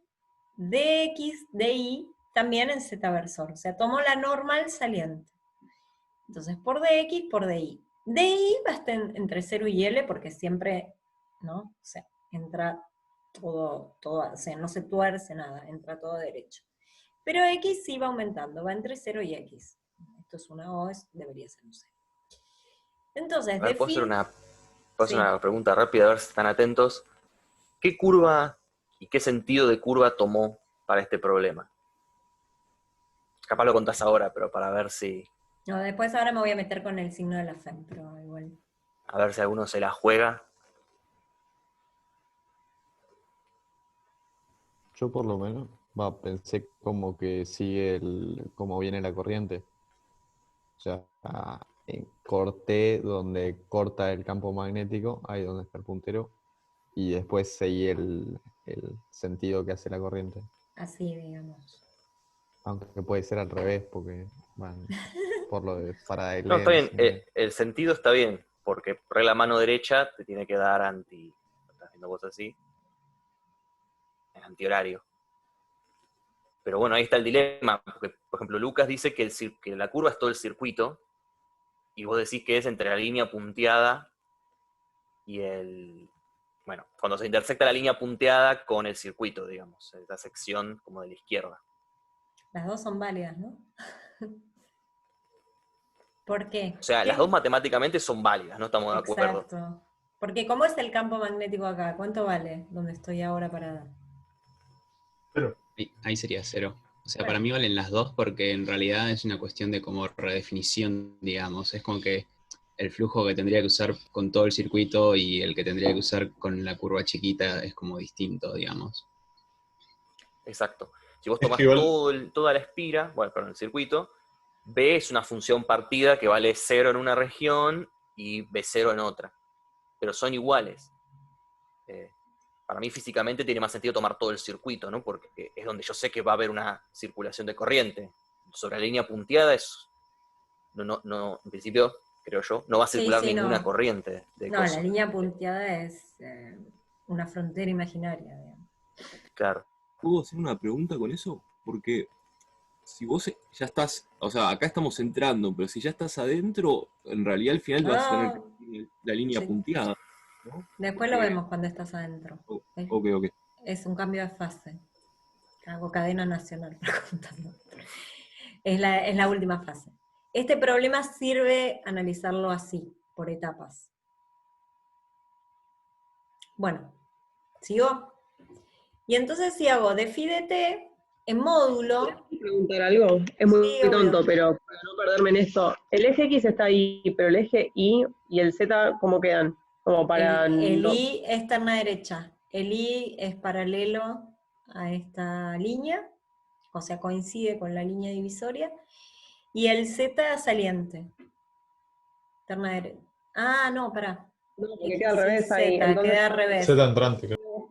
dx, dy, también en Z versor, o sea, tomo la normal saliente. Entonces, por dx, por dy. dy va a estar entre 0 y L, porque siempre, ¿no? O sea, entra todo, o sea, no se tuerce nada, entra todo derecho. Pero X sí va aumentando, va entre 0 y X. Esto es una O, debería ser un 0. Entonces, A ver, ¿puedo hacer sí. una pregunta rápida, a ver si están atentos? ¿Qué curva y qué sentido de curva tomó para este problema? Capaz lo contás ahora, pero para ver si... No, después ahora me voy a meter con el signo de la FEM, pero igual. A ver si alguno se la juega. Yo por lo menos pensé como que sigue como viene la corriente. O sea, corté donde corta el campo magnético, ahí donde está el puntero, y después seguí el sentido que hace la corriente. Así, digamos. Aunque puede ser al revés, porque van por lo de Faraday. No, está bien, el sentido está bien, porque regla mano derecha te tiene que dar estás haciendo cosas así, es antihorario. Pero bueno, ahí está el dilema, porque, por ejemplo, Lucas dice que la curva es todo el circuito, y vos decís que es entre la línea punteada y bueno, cuando se intersecta la línea punteada con el circuito, digamos, esa sección como de la izquierda. Las dos son válidas, ¿no? ¿Por qué? O sea, las dos matemáticamente son válidas, no estamos de acuerdo. Exacto. Porque ¿cómo es el campo magnético acá? ¿Cuánto vale donde estoy ahora parada? Pero, Ahí sería 0. O sea, Bueno. para mí valen las dos porque en realidad es una cuestión de como redefinición, digamos. Es como que el flujo que tendría que usar con todo el circuito y el que tendría que usar con la curva chiquita es como distinto, digamos. Exacto. Si vos tomás toda la espira, bueno, perdón, el circuito, B es una función partida que vale 0 en una región y B0 en otra. Pero son iguales. Para mí físicamente tiene más sentido tomar todo el circuito, ¿no? Porque es donde yo sé que va a haber una circulación de corriente. Sobre la línea punteada en principio, creo yo, no va a circular ninguna corriente de cosas. La línea punteada es una frontera imaginaria, digamos. Claro. ¿Puedo hacer una pregunta con eso? Porque si vos ya estás, o sea, acá estamos entrando, pero si ya estás adentro, en realidad al final vas a tener la línea punteada, ¿no? Después lo vemos cuando estás adentro. Ok. Es un cambio de fase. Hago cadena nacional para contarlo. Es la última fase. Este problema sirve analizarlo así, por etapas. Bueno, ¿sigo? Y entonces si hago de phi de t en módulo... ¿Puedo preguntar algo? Es muy tonto, pero para no perderme en esto. El eje X está ahí, pero el eje Y y el Z, ¿cómo quedan? Como para... El Y es terna derecha. El Y es paralelo a esta línea, o sea, coincide con la línea divisoria. Y el Z saliente. Terna derecha. Ah, no, pará. No, porque queda al revés ahí. Z, queda al revés. Z entrante, creo.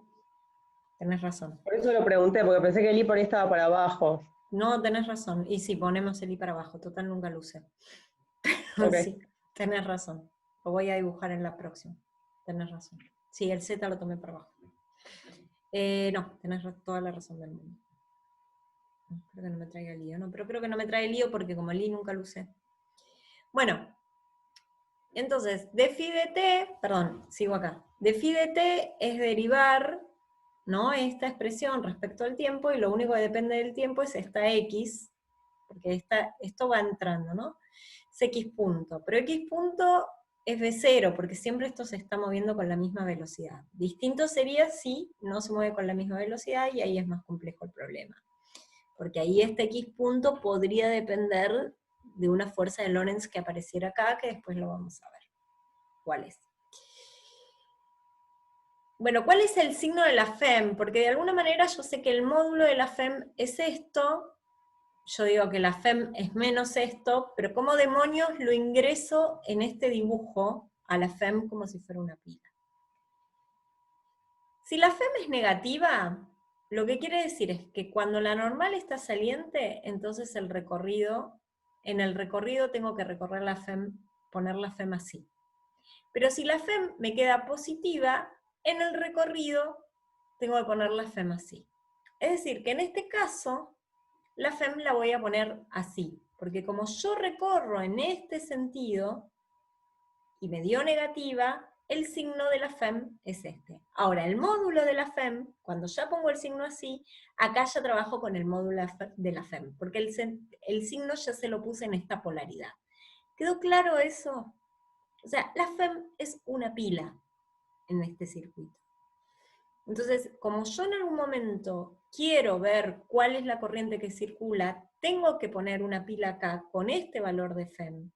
tenés razón. Por eso lo pregunté, porque pensé que el I por ahí estaba para abajo. No, tenés razón. Y si ponemos el I para abajo, total nunca lo usé. Ok. Sí, tenés razón. Lo voy a dibujar en la próxima. Tenés razón. Sí, el Z lo tomé para abajo. No, tenés toda la razón del mundo. Espero que no me traiga lío, ¿no? Pero creo que no me trae lío porque como el I nunca lo usé. Bueno, entonces, de phi de t, perdón, sigo acá. De phi de t es derivar, ¿no?, esta expresión respecto al tiempo, y lo único que depende del tiempo es esta x, porque esto va entrando, ¿no? Es x punto, pero x punto es v0, porque siempre esto se está moviendo con la misma velocidad. Distinto sería si no se mueve con la misma velocidad, y ahí es más complejo el problema. Porque ahí este x punto podría depender de una fuerza de Lorentz que apareciera acá, que después lo vamos a ver. ¿Cuál es? Bueno, ¿cuál es el signo de la FEM? Porque de alguna manera yo sé que el módulo de la FEM es esto, yo digo que la FEM es menos esto, pero ¿cómo demonios lo ingreso en este dibujo a la FEM como si fuera una pila? Si la FEM es negativa, lo que quiere decir es que cuando la normal está saliente, entonces en el recorrido tengo que recorrer la FEM, poner la FEM así. Pero si la FEM me queda positiva, en el recorrido tengo que poner la FEM así. Es decir, que en este caso, la FEM la voy a poner así, porque como yo recorro en este sentido, y me dio negativa, el signo de la FEM es este. Ahora, el módulo de la FEM, cuando ya pongo el signo así, acá ya trabajo con el módulo de la FEM, porque el signo ya se lo puse en esta polaridad. ¿Quedó claro eso? O sea, la FEM es una pila en este circuito. Entonces, como yo en algún momento quiero ver cuál es la corriente que circula, tengo que poner una pila acá con este valor de FEM,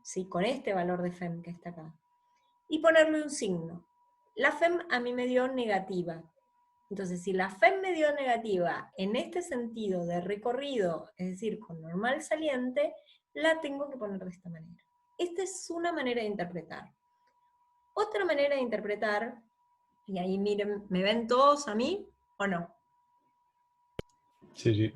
¿sí? Con este valor de FEM que está acá, y ponerle un signo. La FEM a mí me dio negativa. Entonces, si la FEM me dio negativa en este sentido de recorrido, es decir, con normal saliente, la tengo que poner de esta manera. Esta es una manera de interpretar. Otra manera de interpretar, y ahí miren, ¿me ven todos a mí o no? Sí, sí.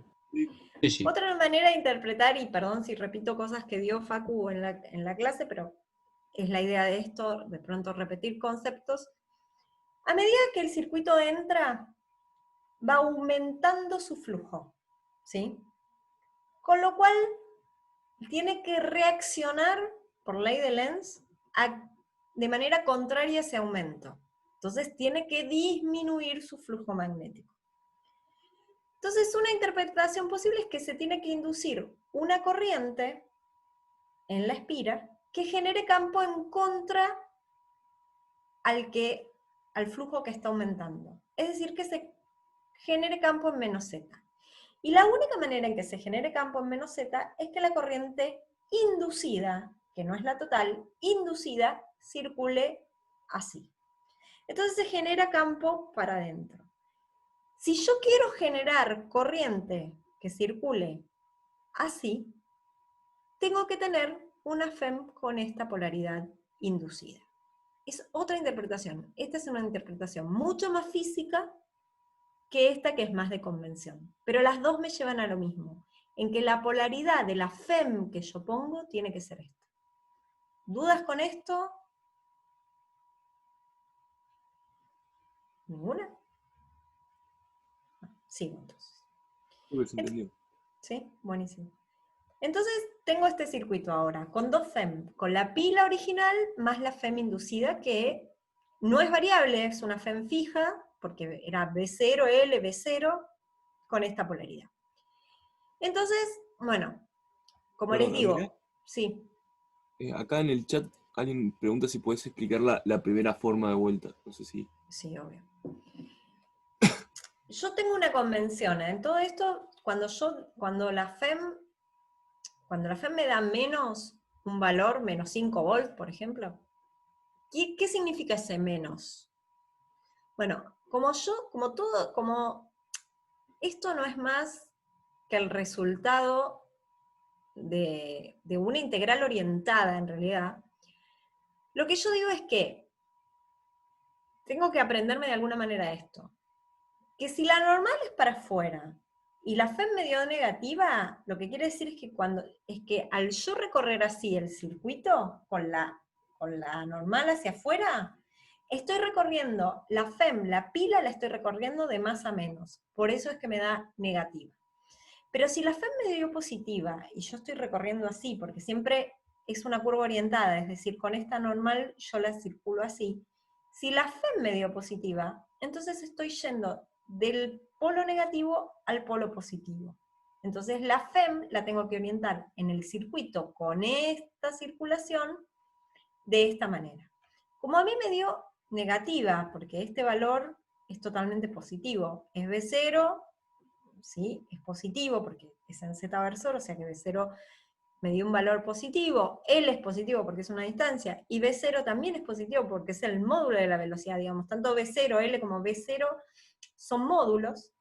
Sí, sí. Otra manera de interpretar, y perdón si repito cosas que dio Facu en la clase, pero es la idea de esto, de pronto repetir conceptos. A medida que el circuito entra, va aumentando su flujo, ¿sí? Con lo cual, tiene que reaccionar, por ley de Lenz, de manera contraria a ese aumento. Entonces tiene que disminuir su flujo magnético. Entonces una interpretación posible es que se tiene que inducir una corriente en la espira que genere campo en contra al flujo que está aumentando. Es decir, que se genere campo en menos z. Y la única manera en que se genere campo en menos z es que la corriente inducida, que no es la total, inducida, circule así. Entonces se genera campo para adentro. Si yo quiero generar corriente que circule así, tengo que tener una FEM con esta polaridad inducida. Es otra interpretación. Esta es una interpretación mucho más física que esta, que es más de convención. Pero las dos me llevan a lo mismo, en que la polaridad de la FEM que yo pongo tiene que ser esta. ¿Dudas con esto? ¿Ninguna? Sigo entonces. Creo que se entendió. ¿Sí? Buenísimo. Entonces tengo este circuito ahora, con dos FEM, con la pila original más la FEM inducida, que no es variable, es una FEM fija, porque era B0, L, B0, con esta polaridad. Entonces, bueno, como Perdón, les digo, Andrea, sí. acá en el chat alguien pregunta si puedes explicar la primera forma de vuelta. No sé si. Sí, obvio. Yo tengo una convención, ¿eh? En todo esto, cuando la FEM me da menos un valor, menos 5 volts, por ejemplo, ¿qué significa ese menos? Bueno, como esto no es más que el resultado de una integral orientada, en realidad, lo que yo digo es que tengo que aprenderme de alguna manera esto. que si la normal es para afuera y la FEM me dio negativa, lo que quiere decir es que al yo recorrer así el circuito, con la normal hacia afuera, estoy recorriendo la FEM, la pila la estoy recorriendo de más a menos. Por eso es que me da negativa. Pero si la FEM me dio positiva y yo estoy recorriendo así, porque siempre es una curva orientada, es decir, con esta normal yo la circulo así. Si la FEM me dio positiva, entonces estoy yendo del polo negativo al polo positivo. Entonces la FEM la tengo que orientar en el circuito con esta circulación de esta manera. Como a mí me dio negativa, porque este valor es totalmente positivo, es B0, ¿sí? Es positivo porque es en Z versor, o sea que B0 me dio un valor positivo, L es positivo porque es una distancia, y B0 también es positivo porque es el módulo de la velocidad, digamos, tanto B0, L como B0 son módulos.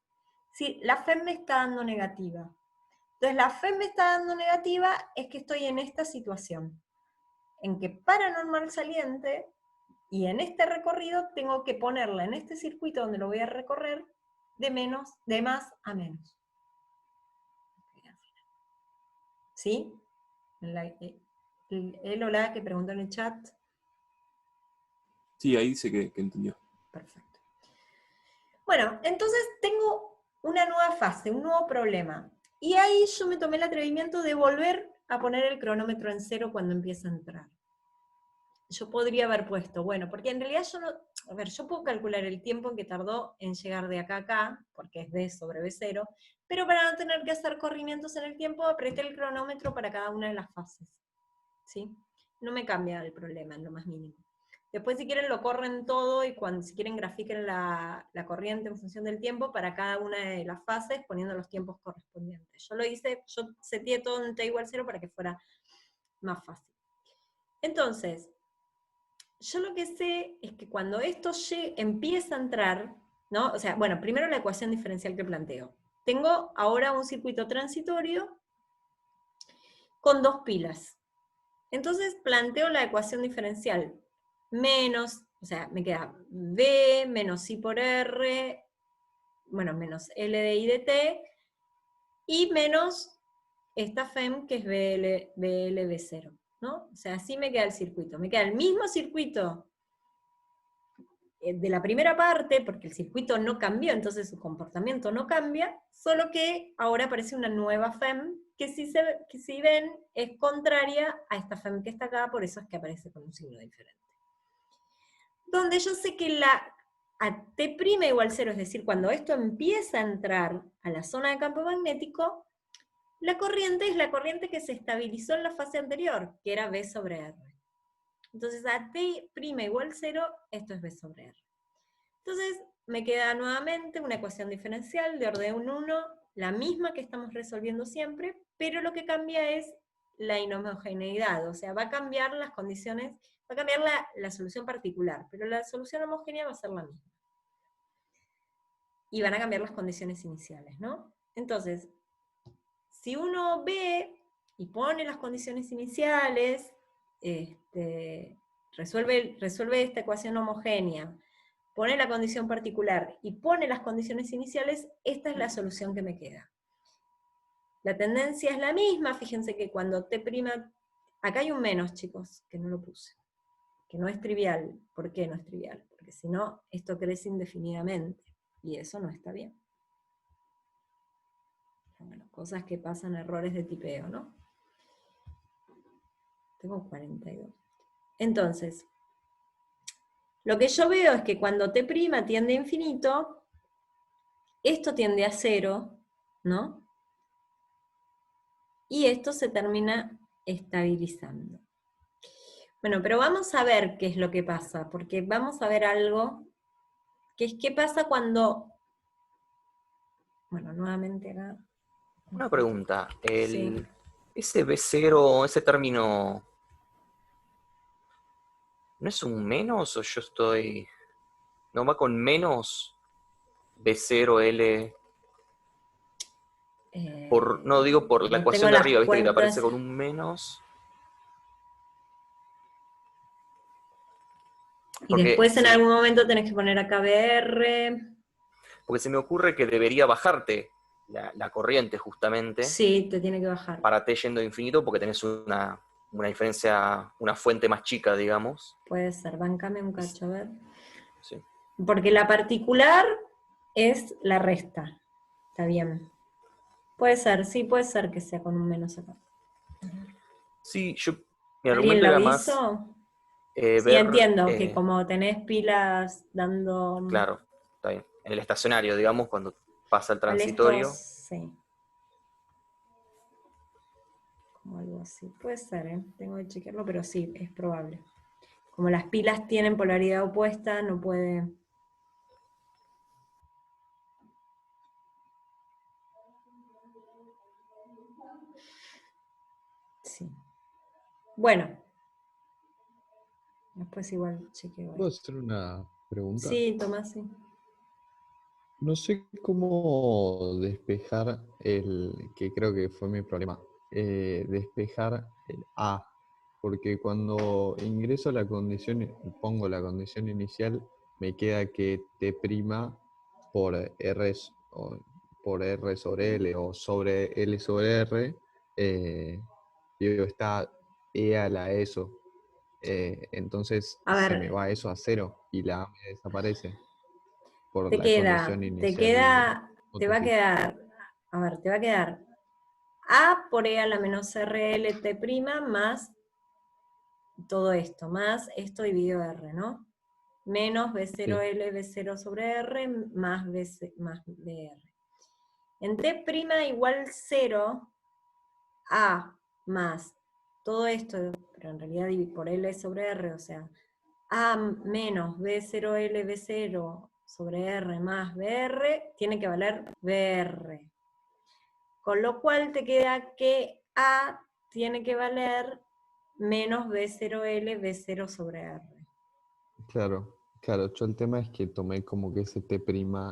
Sí, la FEM me está dando negativa. Entonces la FEM me está dando negativa es que estoy en esta situación, en que para normal saliente, y en este recorrido tengo que ponerla en este circuito donde lo voy a recorrer de más a menos. ¿Sí? El hola que preguntó en el chat. Sí, ahí dice que entendió. Perfecto. Bueno, entonces tengo una nueva fase, un nuevo problema. Y ahí yo me tomé el atrevimiento de volver a poner el cronómetro en 0 cuando empieza a entrar. Yo podría haber puesto, bueno, porque en realidad yo no, a ver, yo puedo calcular el tiempo en que tardó en llegar de acá a acá, porque es D sobre B0, pero para no tener que hacer corrimientos en el tiempo, apreté el cronómetro para cada una de las fases. ¿Sí? No me cambia el problema en lo más mínimo. Después si quieren lo corren todo y si quieren grafiquen la corriente en función del tiempo para cada una de las fases poniendo los tiempos correspondientes. Yo lo hice, yo seteé todo en T igual 0 para que fuera más fácil. Entonces, yo lo que sé es que cuando esto empieza a entrar, ¿no? O sea, bueno, primero la ecuación diferencial que planteo. Tengo ahora un circuito transitorio con dos pilas. Entonces planteo la ecuación diferencial. Menos, o sea, me queda B menos I por R, bueno, menos L de I de T, y menos esta FEM que es BLB0, ¿no? O sea, así me queda el circuito. Me queda el mismo circuito de la primera parte, porque el circuito no cambió, entonces su comportamiento no cambia, solo que ahora aparece una nueva FEM, que si ven, es contraria a esta FEM que está acá, por eso es que aparece con un signo diferente. Donde yo sé que a T' igual 0, es decir, cuando esto empieza a entrar a la zona de campo magnético, la corriente es la corriente que se estabilizó en la fase anterior, que era B sobre R. Entonces a T' igual 0, esto es B sobre R. Entonces me queda nuevamente una ecuación diferencial de orden 1, la misma que estamos resolviendo siempre, pero lo que cambia es la inhomogeneidad, o sea, va a cambiar las condiciones, va a cambiar la solución particular, pero la solución homogénea va a ser la misma. Y van a cambiar las condiciones iniciales, ¿no? Entonces, si uno ve y pone las condiciones iniciales, resuelve esta ecuación homogénea, pone la condición particular y pone las condiciones iniciales, esta es la solución que me queda. La tendencia es la misma, fíjense que cuando T', acá hay un menos, chicos, que no lo puse, que no es trivial. ¿Por qué no es trivial? Porque si no, esto crece indefinidamente, y eso no está bien. Bueno, cosas que pasan, errores de tipeo, ¿no? Tengo 42. Entonces, lo que yo veo es que cuando T' tiende a infinito, esto tiende a 0, ¿no? Y esto se termina estabilizando. Bueno, pero vamos a ver qué es lo que pasa, porque vamos a ver algo, que es qué pasa cuando... Bueno, nuevamente acá. Una pregunta. Sí. Ese B0, ese término, ¿no es un menos o yo estoy... ¿No va con menos B0L? No digo por la no ecuación tengo de las arriba, ¿viste? Que te cuentas. aparece con un menos. Y Porque, después en sí. algún momento tenés que poner acá BR. Porque se me ocurre que debería bajarte la corriente justamente Sí, te tiene que bajar. para T yendo a infinito porque tenés una diferencia, una fuente más chica, digamos. Puede ser, bancame un cacho, a ver. Sí. Porque la particular es la resta. Está bien. Puede ser, sí, puede ser que sea con un menos acá. Sí, mi ¿Alguien argumento lo era más hizo? Sí, ver, entiendo que como tenés pilas dando claro, está bien. En el estacionario, digamos, cuando pasa el al transitorio. sí. Como algo así. Puede ser, ¿eh? Tengo que chequearlo, pero sí, es probable. Como las pilas tienen polaridad opuesta, no puede... Sí. Bueno. Después igual chequeo. ¿Puedo hacer una pregunta? Sí, Tomás, sí. No sé cómo despejar que creo que fue mi problema, despejar el A, porque cuando ingreso la condición, pongo la condición inicial, me queda que T' por R, por R sobre L o sobre L sobre R, digo, está E a la ESO. Entonces A se ver. me va eso a 0 y la A me desaparece por Te la queda, condición te inicial. va a quedar, a ver, te va a quedar A por E a la menos RL T' más todo esto, más esto dividido R, ¿no? Menos B0L B0 sobre R más BR. En T' igual 0, A más todo esto, pero en realidad por L sobre R, o sea, A menos B0L B0 sobre R más BR tiene que valer BR. Con lo cual te queda que A tiene que valer menos B0L B0 sobre R. Claro, claro. Yo el tema es que tomé como que ese T'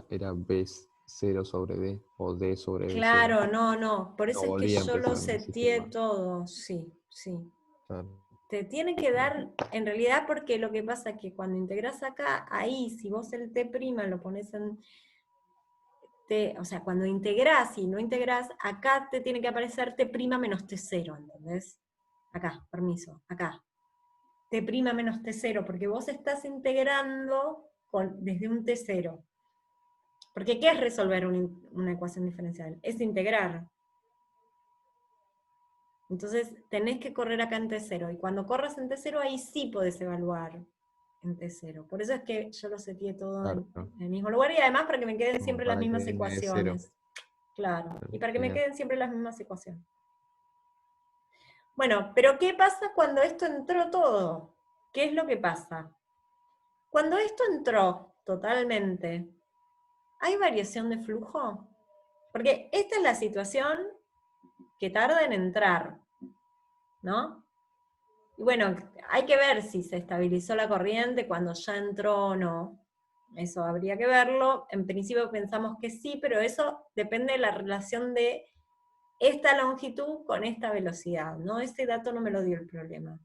era B0 sobre D o D sobre B0. Claro, no. Por eso No es que volví a yo lo empezar en el seteé sistema. todo. Sí. Claro. Te tiene que dar, en realidad, porque lo que pasa es que cuando integras acá, ahí, si vos el T' lo pones en T, o sea, cuando integrás y no integrás, acá te tiene que aparecer T' menos T0, ¿entendés? Acá, permiso, acá. T' menos T0, porque vos estás integrando desde un T0. Porque ¿qué es resolver una ecuación diferencial? Es integrar. Entonces tenés que correr acá en T0, y cuando corras en T0 ahí sí podés evaluar en T0. Por eso es que yo lo seteé todo Claro. en el mismo lugar, y además para que me queden Como siempre las para mismas que me dé ecuaciones. Claro, y para que me Genial. queden siempre las mismas ecuaciones. Bueno, pero ¿qué pasa cuando esto entró todo? ¿Qué es lo que pasa? Cuando esto entró totalmente, ¿hay variación de flujo? Porque esta es la situación que tarda en entrar, ¿no? Y bueno, hay que ver si se estabilizó la corriente cuando ya entró o no. Eso habría que verlo. En principio pensamos que sí, pero eso depende de la relación de esta longitud con esta velocidad, ¿no? Ese dato no me lo dio el problema.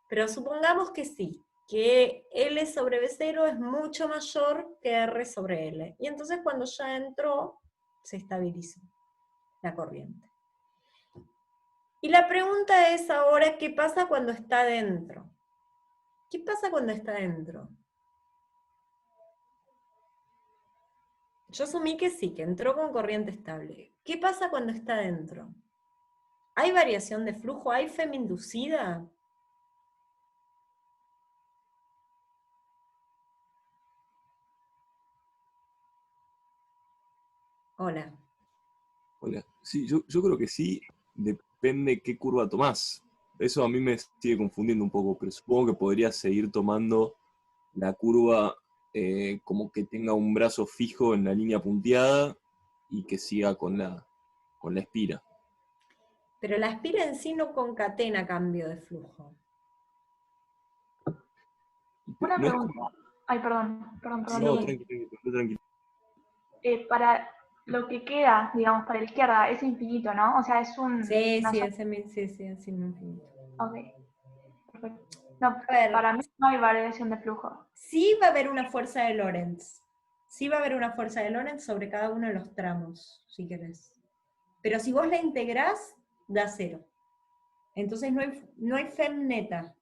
Pero supongamos que sí, que L sobre B0 es mucho mayor que R sobre L. Y entonces cuando ya entró, se estabilizó la corriente. Y la pregunta es ahora, ¿qué pasa cuando está dentro? ¿Qué pasa cuando está dentro? Yo asumí que sí, que entró con corriente estable. ¿Qué pasa cuando está dentro? ¿Hay variación de flujo? ¿Hay FEM inducida? Hola. Hola. Sí, yo creo que sí, depende qué curva tomás. Eso a mí me sigue confundiendo un poco, pero supongo que podrías seguir tomando la curva como que tenga un brazo fijo en la línea punteada y que siga con la espira. Pero la espira en sí no concatena cambio de flujo. Una No es pregunta. como... Ay, perdón. No, tranquilo. Para lo que queda, digamos, para la izquierda, es infinito, ¿no? O sea, es un... Sí, es infinito. Ok, perfecto. No, A ver, para mí no hay variación de flujo. sí va a haber una fuerza de Lorentz. sí va a haber una fuerza de Lorentz sobre cada uno de los tramos, si querés. Pero si vos la integrás, da 0. Entonces no hay FEM neta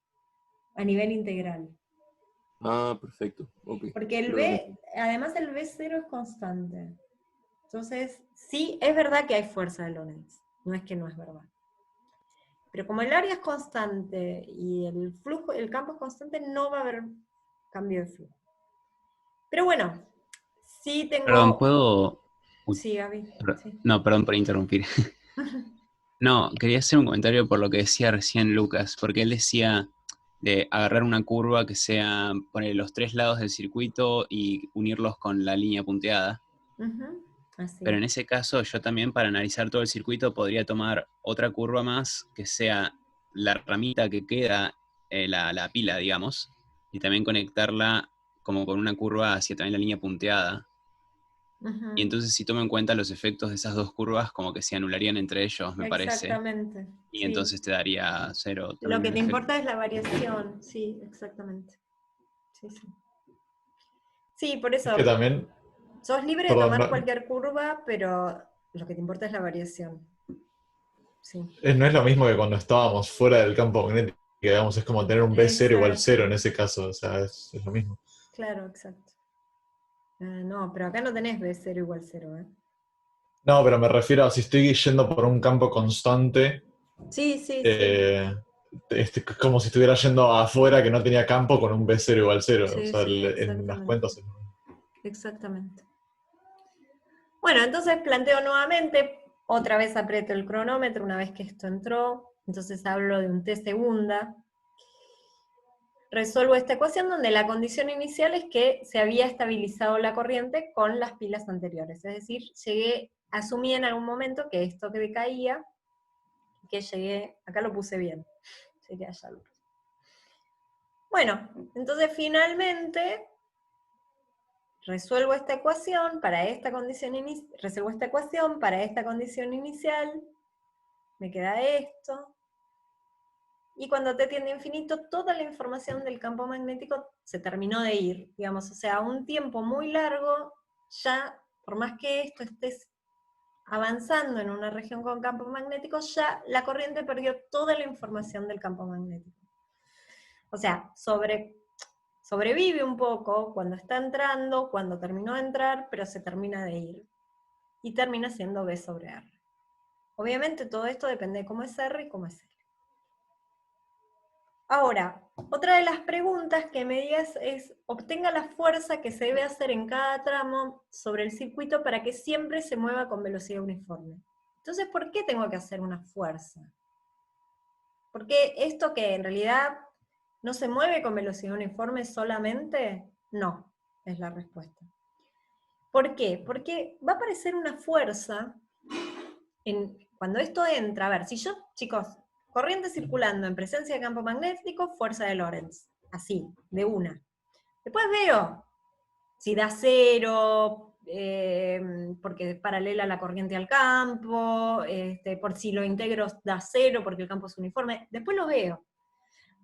a nivel integral. Ah, perfecto. Ok. Porque el Creo que B, además el B0 es constante. Entonces, sí, es verdad que hay fuerza de Lorentz. No es que no es verdad. Pero como el área es constante y el flujo, el campo es constante, no va a haber cambio de flujo. Pero bueno, sí tengo... Perdón, ¿puedo...? Uy, Sí, Gaby. Sí. no, perdón por interrumpir. No, quería hacer un comentario por lo que decía recién Lucas, porque él decía de agarrar una curva que sea, poner los 3 lados del circuito y unirlos con la línea punteada. Así. Pero en ese caso, yo también para analizar todo el circuito podría tomar otra curva más que sea la ramita que queda, la pila, digamos, y también conectarla como con una curva hacia también la línea punteada. Y entonces si tomo en cuenta los efectos de esas dos curvas, como que se anularían entre ellos, me parece. Exactamente. Y sí. entonces te daría 0 también Lo que el te efecto. importa es la variación, sí, exactamente. Sí, sí. Sí, por Es eso, que también, sos libre de perdón, tomar cualquier curva, pero lo que te importa es la variación. Sí. no es lo mismo que cuando estábamos fuera del campo magnético, que digamos, es como tener un B0 igual Exacto. 0 en ese caso, o sea, es lo mismo. Claro, exacto. No, pero acá no tenés B0 igual 0, ¿eh? No, pero me refiero a si estoy yendo por un campo constante, Sí, sí, sí. es como si estuviera yendo afuera que no tenía campo con un B0 igual 0, o Sí, sea, sí, en las cuentas es lo mismo. exactamente. Bueno, entonces planteo nuevamente, otra vez aprieto el cronómetro una vez que esto entró, entonces hablo de un T segunda. Resuelvo esta ecuación donde la condición inicial es que se había estabilizado la corriente con las pilas anteriores, es decir, asumí en algún momento que esto que decaía, que llegué, acá lo puse bien, sería allá lo puse. Bueno, entonces finalmente resuelvo esta ecuación para esta condición inicial, me queda esto, y cuando t tiende a infinito, toda la información del campo magnético se terminó de ir, digamos, o sea, un tiempo muy largo, ya, por más que esto estés avanzando en una región con campo magnético, ya la corriente perdió toda la información del campo magnético. O sea, sobrevive un poco cuando está entrando, cuando terminó de entrar, pero se termina de ir. Y termina siendo B sobre R. Obviamente todo esto depende de cómo es R y cómo es L. Ahora, otra de las preguntas que me digas es, obtenga la fuerza que se debe hacer en cada tramo sobre el circuito para que siempre se mueva con velocidad uniforme. Entonces, ¿por qué tengo que hacer una fuerza? Porque esto que en realidad no se mueve con velocidad uniforme solamente, no, es la respuesta. ¿Por qué? Porque va a aparecer una fuerza cuando esto entra, a ver, si yo, chicos, corriente circulando en presencia de campo magnético, fuerza de Lorentz, así, de una. Después veo si da 0, porque es paralela la corriente al campo, por si lo integro da 0 porque el campo es uniforme, después lo veo.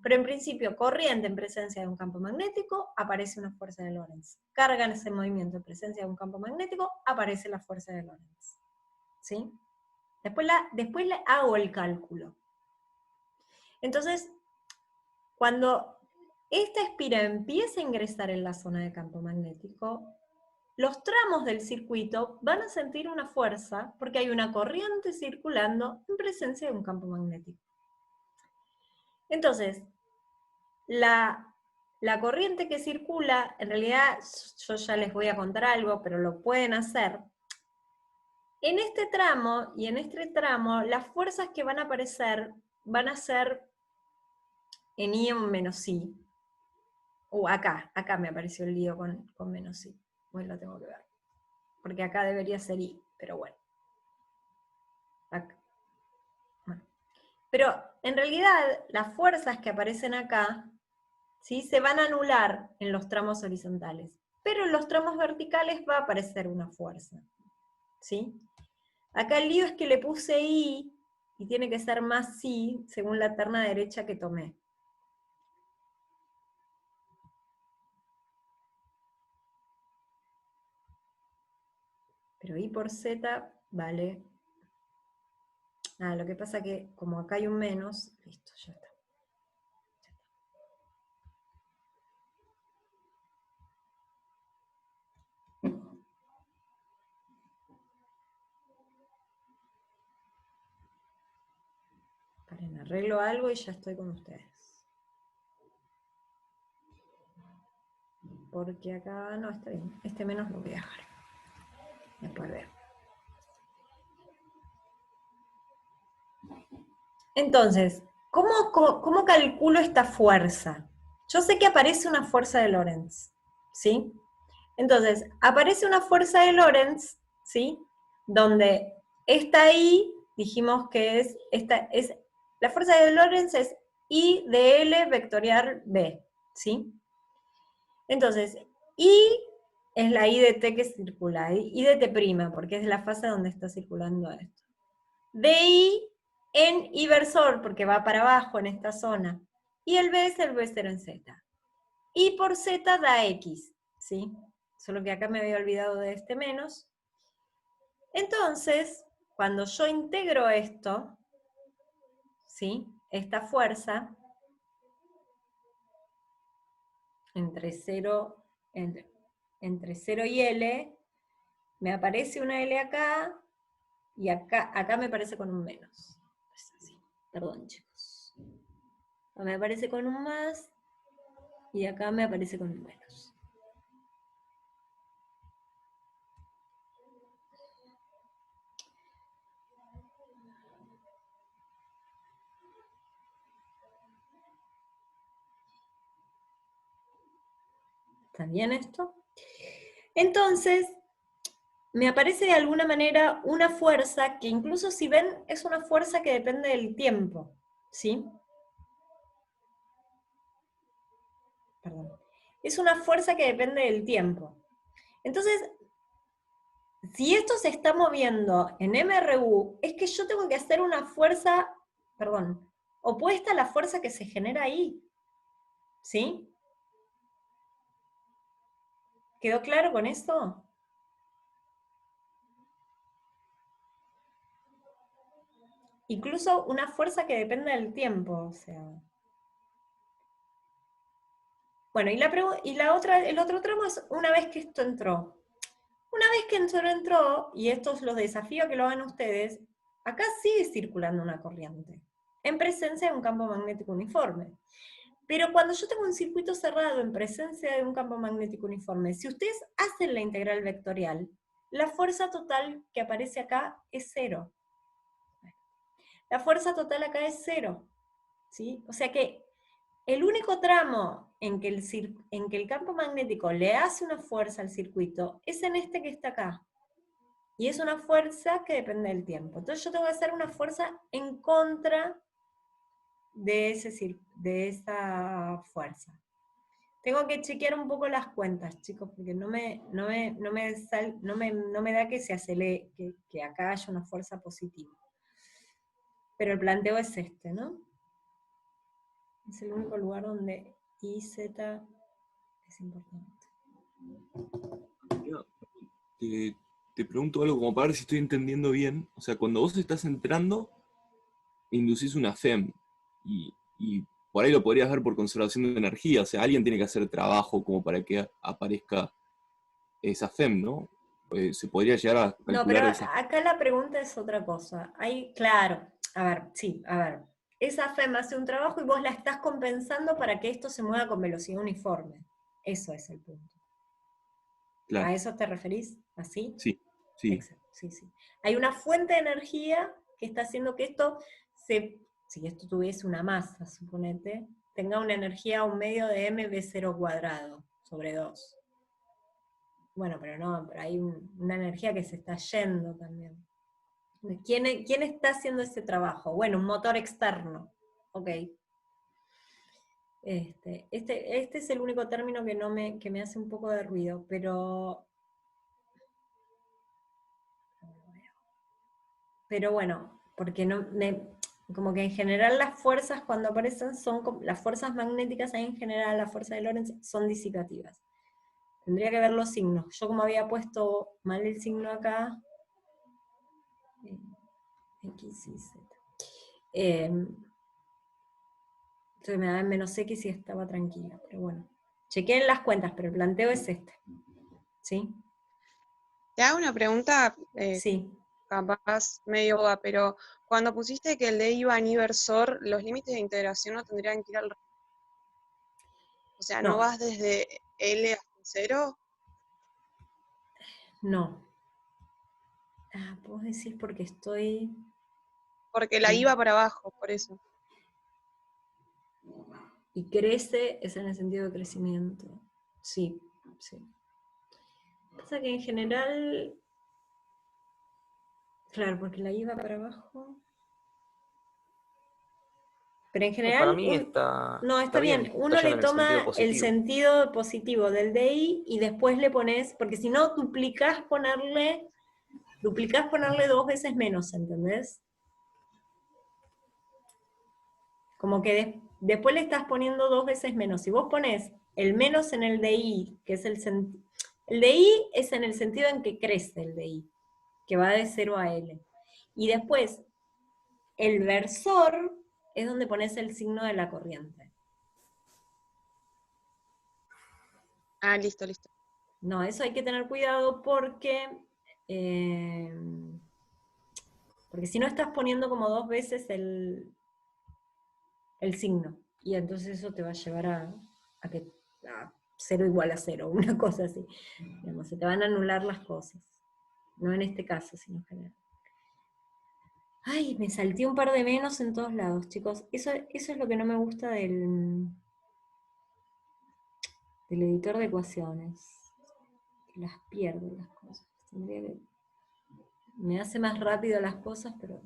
Pero en principio, corriente en presencia de un campo magnético, aparece una fuerza de Lorentz. Carga en ese movimiento en presencia de un campo magnético, aparece la fuerza de Lorentz. ¿Sí? Después le hago el cálculo. Entonces, cuando esta espira empieza a ingresar en la zona de campo magnético, los tramos del circuito van a sentir una fuerza porque hay una corriente circulando en presencia de un campo magnético. Entonces, la corriente que circula, en realidad yo ya les voy a contar algo, pero lo pueden hacer. En este tramo y en este tramo, las fuerzas que van a aparecer van a ser en I menos I. Acá me apareció el lío con menos I. Bueno, lo tengo que ver. Porque acá debería ser I, pero bueno. Acá. Bueno. Pero en realidad, las fuerzas que aparecen acá, ¿sí?, se van a anular en los tramos horizontales. Pero en los tramos verticales va a aparecer una fuerza. ¿Sí? Acá el lío es que le puse I, y tiene que ser más I, según la terna derecha que tomé. Pero I por Z vale... lo que pasa que como acá hay un menos, listo, ya está. Paren, arreglo algo y ya estoy con ustedes. Porque acá no está bien. Este menos lo voy a dejar. Después veo. Entonces, ¿cómo calculo esta fuerza? Yo sé que aparece una fuerza de Lorentz, ¿sí? Entonces, aparece una fuerza de Lorentz, ¿sí? Donde esta I, dijimos que la fuerza de Lorentz es I de L vectorial B, ¿sí? Entonces, I es la I de T que circula, I de T', porque es la fase donde está circulando esto. DI en inversor, porque va para abajo en esta zona. Y el B es el B0 en Z. Y por Z da X, ¿sí? Solo que acá me había olvidado de este menos. Entonces, cuando yo integro esto, ¿sí? Esta fuerza, entre 0 y L, me aparece una L acá, y acá me aparece con un menos. Es así. Perdón, chicos. Me aparece con un más, y acá me aparece con un menos. ¿Está bien esto? Entonces, me aparece de alguna manera una fuerza que incluso si ven es una fuerza que depende del tiempo, ¿sí? Perdón. Es una fuerza que depende del tiempo. Entonces, si esto se está moviendo en MRU, es que yo tengo que hacer una fuerza, perdón, opuesta a la fuerza que se genera ahí, ¿sí? ¿Quedó claro con esto? Incluso una fuerza que depende del tiempo, o sea. Bueno, y el otro tramo es una vez que esto entró. Una vez que esto entró, y estos los desafío que lo hagan ustedes, acá sigue circulando una corriente, en presencia de un campo magnético uniforme. Pero cuando yo tengo un circuito cerrado en presencia de un campo magnético uniforme, si ustedes hacen la integral vectorial, la fuerza total que aparece acá es 0. La fuerza total acá es 0. ¿Sí? O sea que el único tramo en que el campo magnético le hace una fuerza al circuito es en este que está acá. Y es una fuerza que depende del tiempo. Entonces yo tengo que hacer una fuerza en contra de esa fuerza. Tengo que chequear un poco las cuentas, chicos, porque no me da que se acelere, que acá haya una fuerza positiva. Pero el planteo es este, ¿no? Es el único lugar donde IZ es importante. Te pregunto algo como para ver si estoy entendiendo bien. O sea, cuando vos estás entrando, inducís una FEM. Y por ahí lo podrías ver por conservación de energía. O sea, alguien tiene que hacer trabajo como para que aparezca esa FEM, ¿no? Se podría llegar a calcular. No, pero acá la pregunta es otra cosa. Claro, a ver, sí, a ver. Esa FEM hace un trabajo y vos la estás compensando para que esto se mueva con velocidad uniforme. Eso es el punto. Claro. ¿A eso te referís? ¿Así? Sí, sí. Exacto, sí, sí. Hay una fuente de energía que está haciendo que esto si esto tuviese una masa, suponete, tenga una energía a un medio de mv0 cuadrado sobre 2. Bueno, pero no, pero hay una energía que se está yendo también. ¿Quién está haciendo ese trabajo? Bueno, un motor externo. Ok. Este es el único término que me hace un poco de ruido, pero bueno, porque como que en general las fuerzas cuando aparecen las fuerzas magnéticas en general, la fuerza de Lorentz son disipativas. Tendría que ver los signos. Yo como había puesto mal el signo acá, X y Z. Entonces me daba en menos X y estaba tranquila, pero bueno. Chequeen las cuentas, pero el planteo es este. ¿Sí? Te hago una pregunta, Sí. capaz medio boba, pero cuando pusiste que el de iba en inversor, los límites de integración no tendrían que ir al... O sea, ¿no No. vas desde L hasta 0? No. Vos decís porque estoy... Porque la iba para abajo, por eso. Y crece es en el sentido de crecimiento. Sí, sí. Pasa que en general... Claro, porque la iba para abajo... Pero en general... Para mí está bien. está Uno le yendo en el toma sentido el positivo. sentido positivo del DI y después le pones... Porque si no, duplicás ponerle 2 veces menos, ¿entendés? Como que después le estás poniendo 2 veces menos. Si vos pones el menos en el DI, que es el DI es en el sentido en que crece el DI, que va de 0 a L. Y después, el versor es donde pones el signo de la corriente. Listo. No, eso hay que tener cuidado porque si no estás poniendo como 2 veces el signo. Y entonces eso te va a llevar a 0 igual a 0, una cosa así. Digamos, se te van a anular las cosas. No en este caso, sino en general. Ay, me salté un par de menos en todos lados, chicos. Eso es lo que no me gusta del editor de ecuaciones. Que las pierdo las cosas. Me hace más rápido las cosas, pero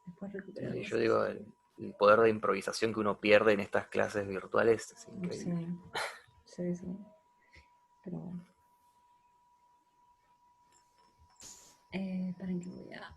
después recupero. Sí, yo digo, el poder de improvisación que uno pierde en estas clases virtuales es increíble. Sí. Pero bueno. ¿Para qué voy a...?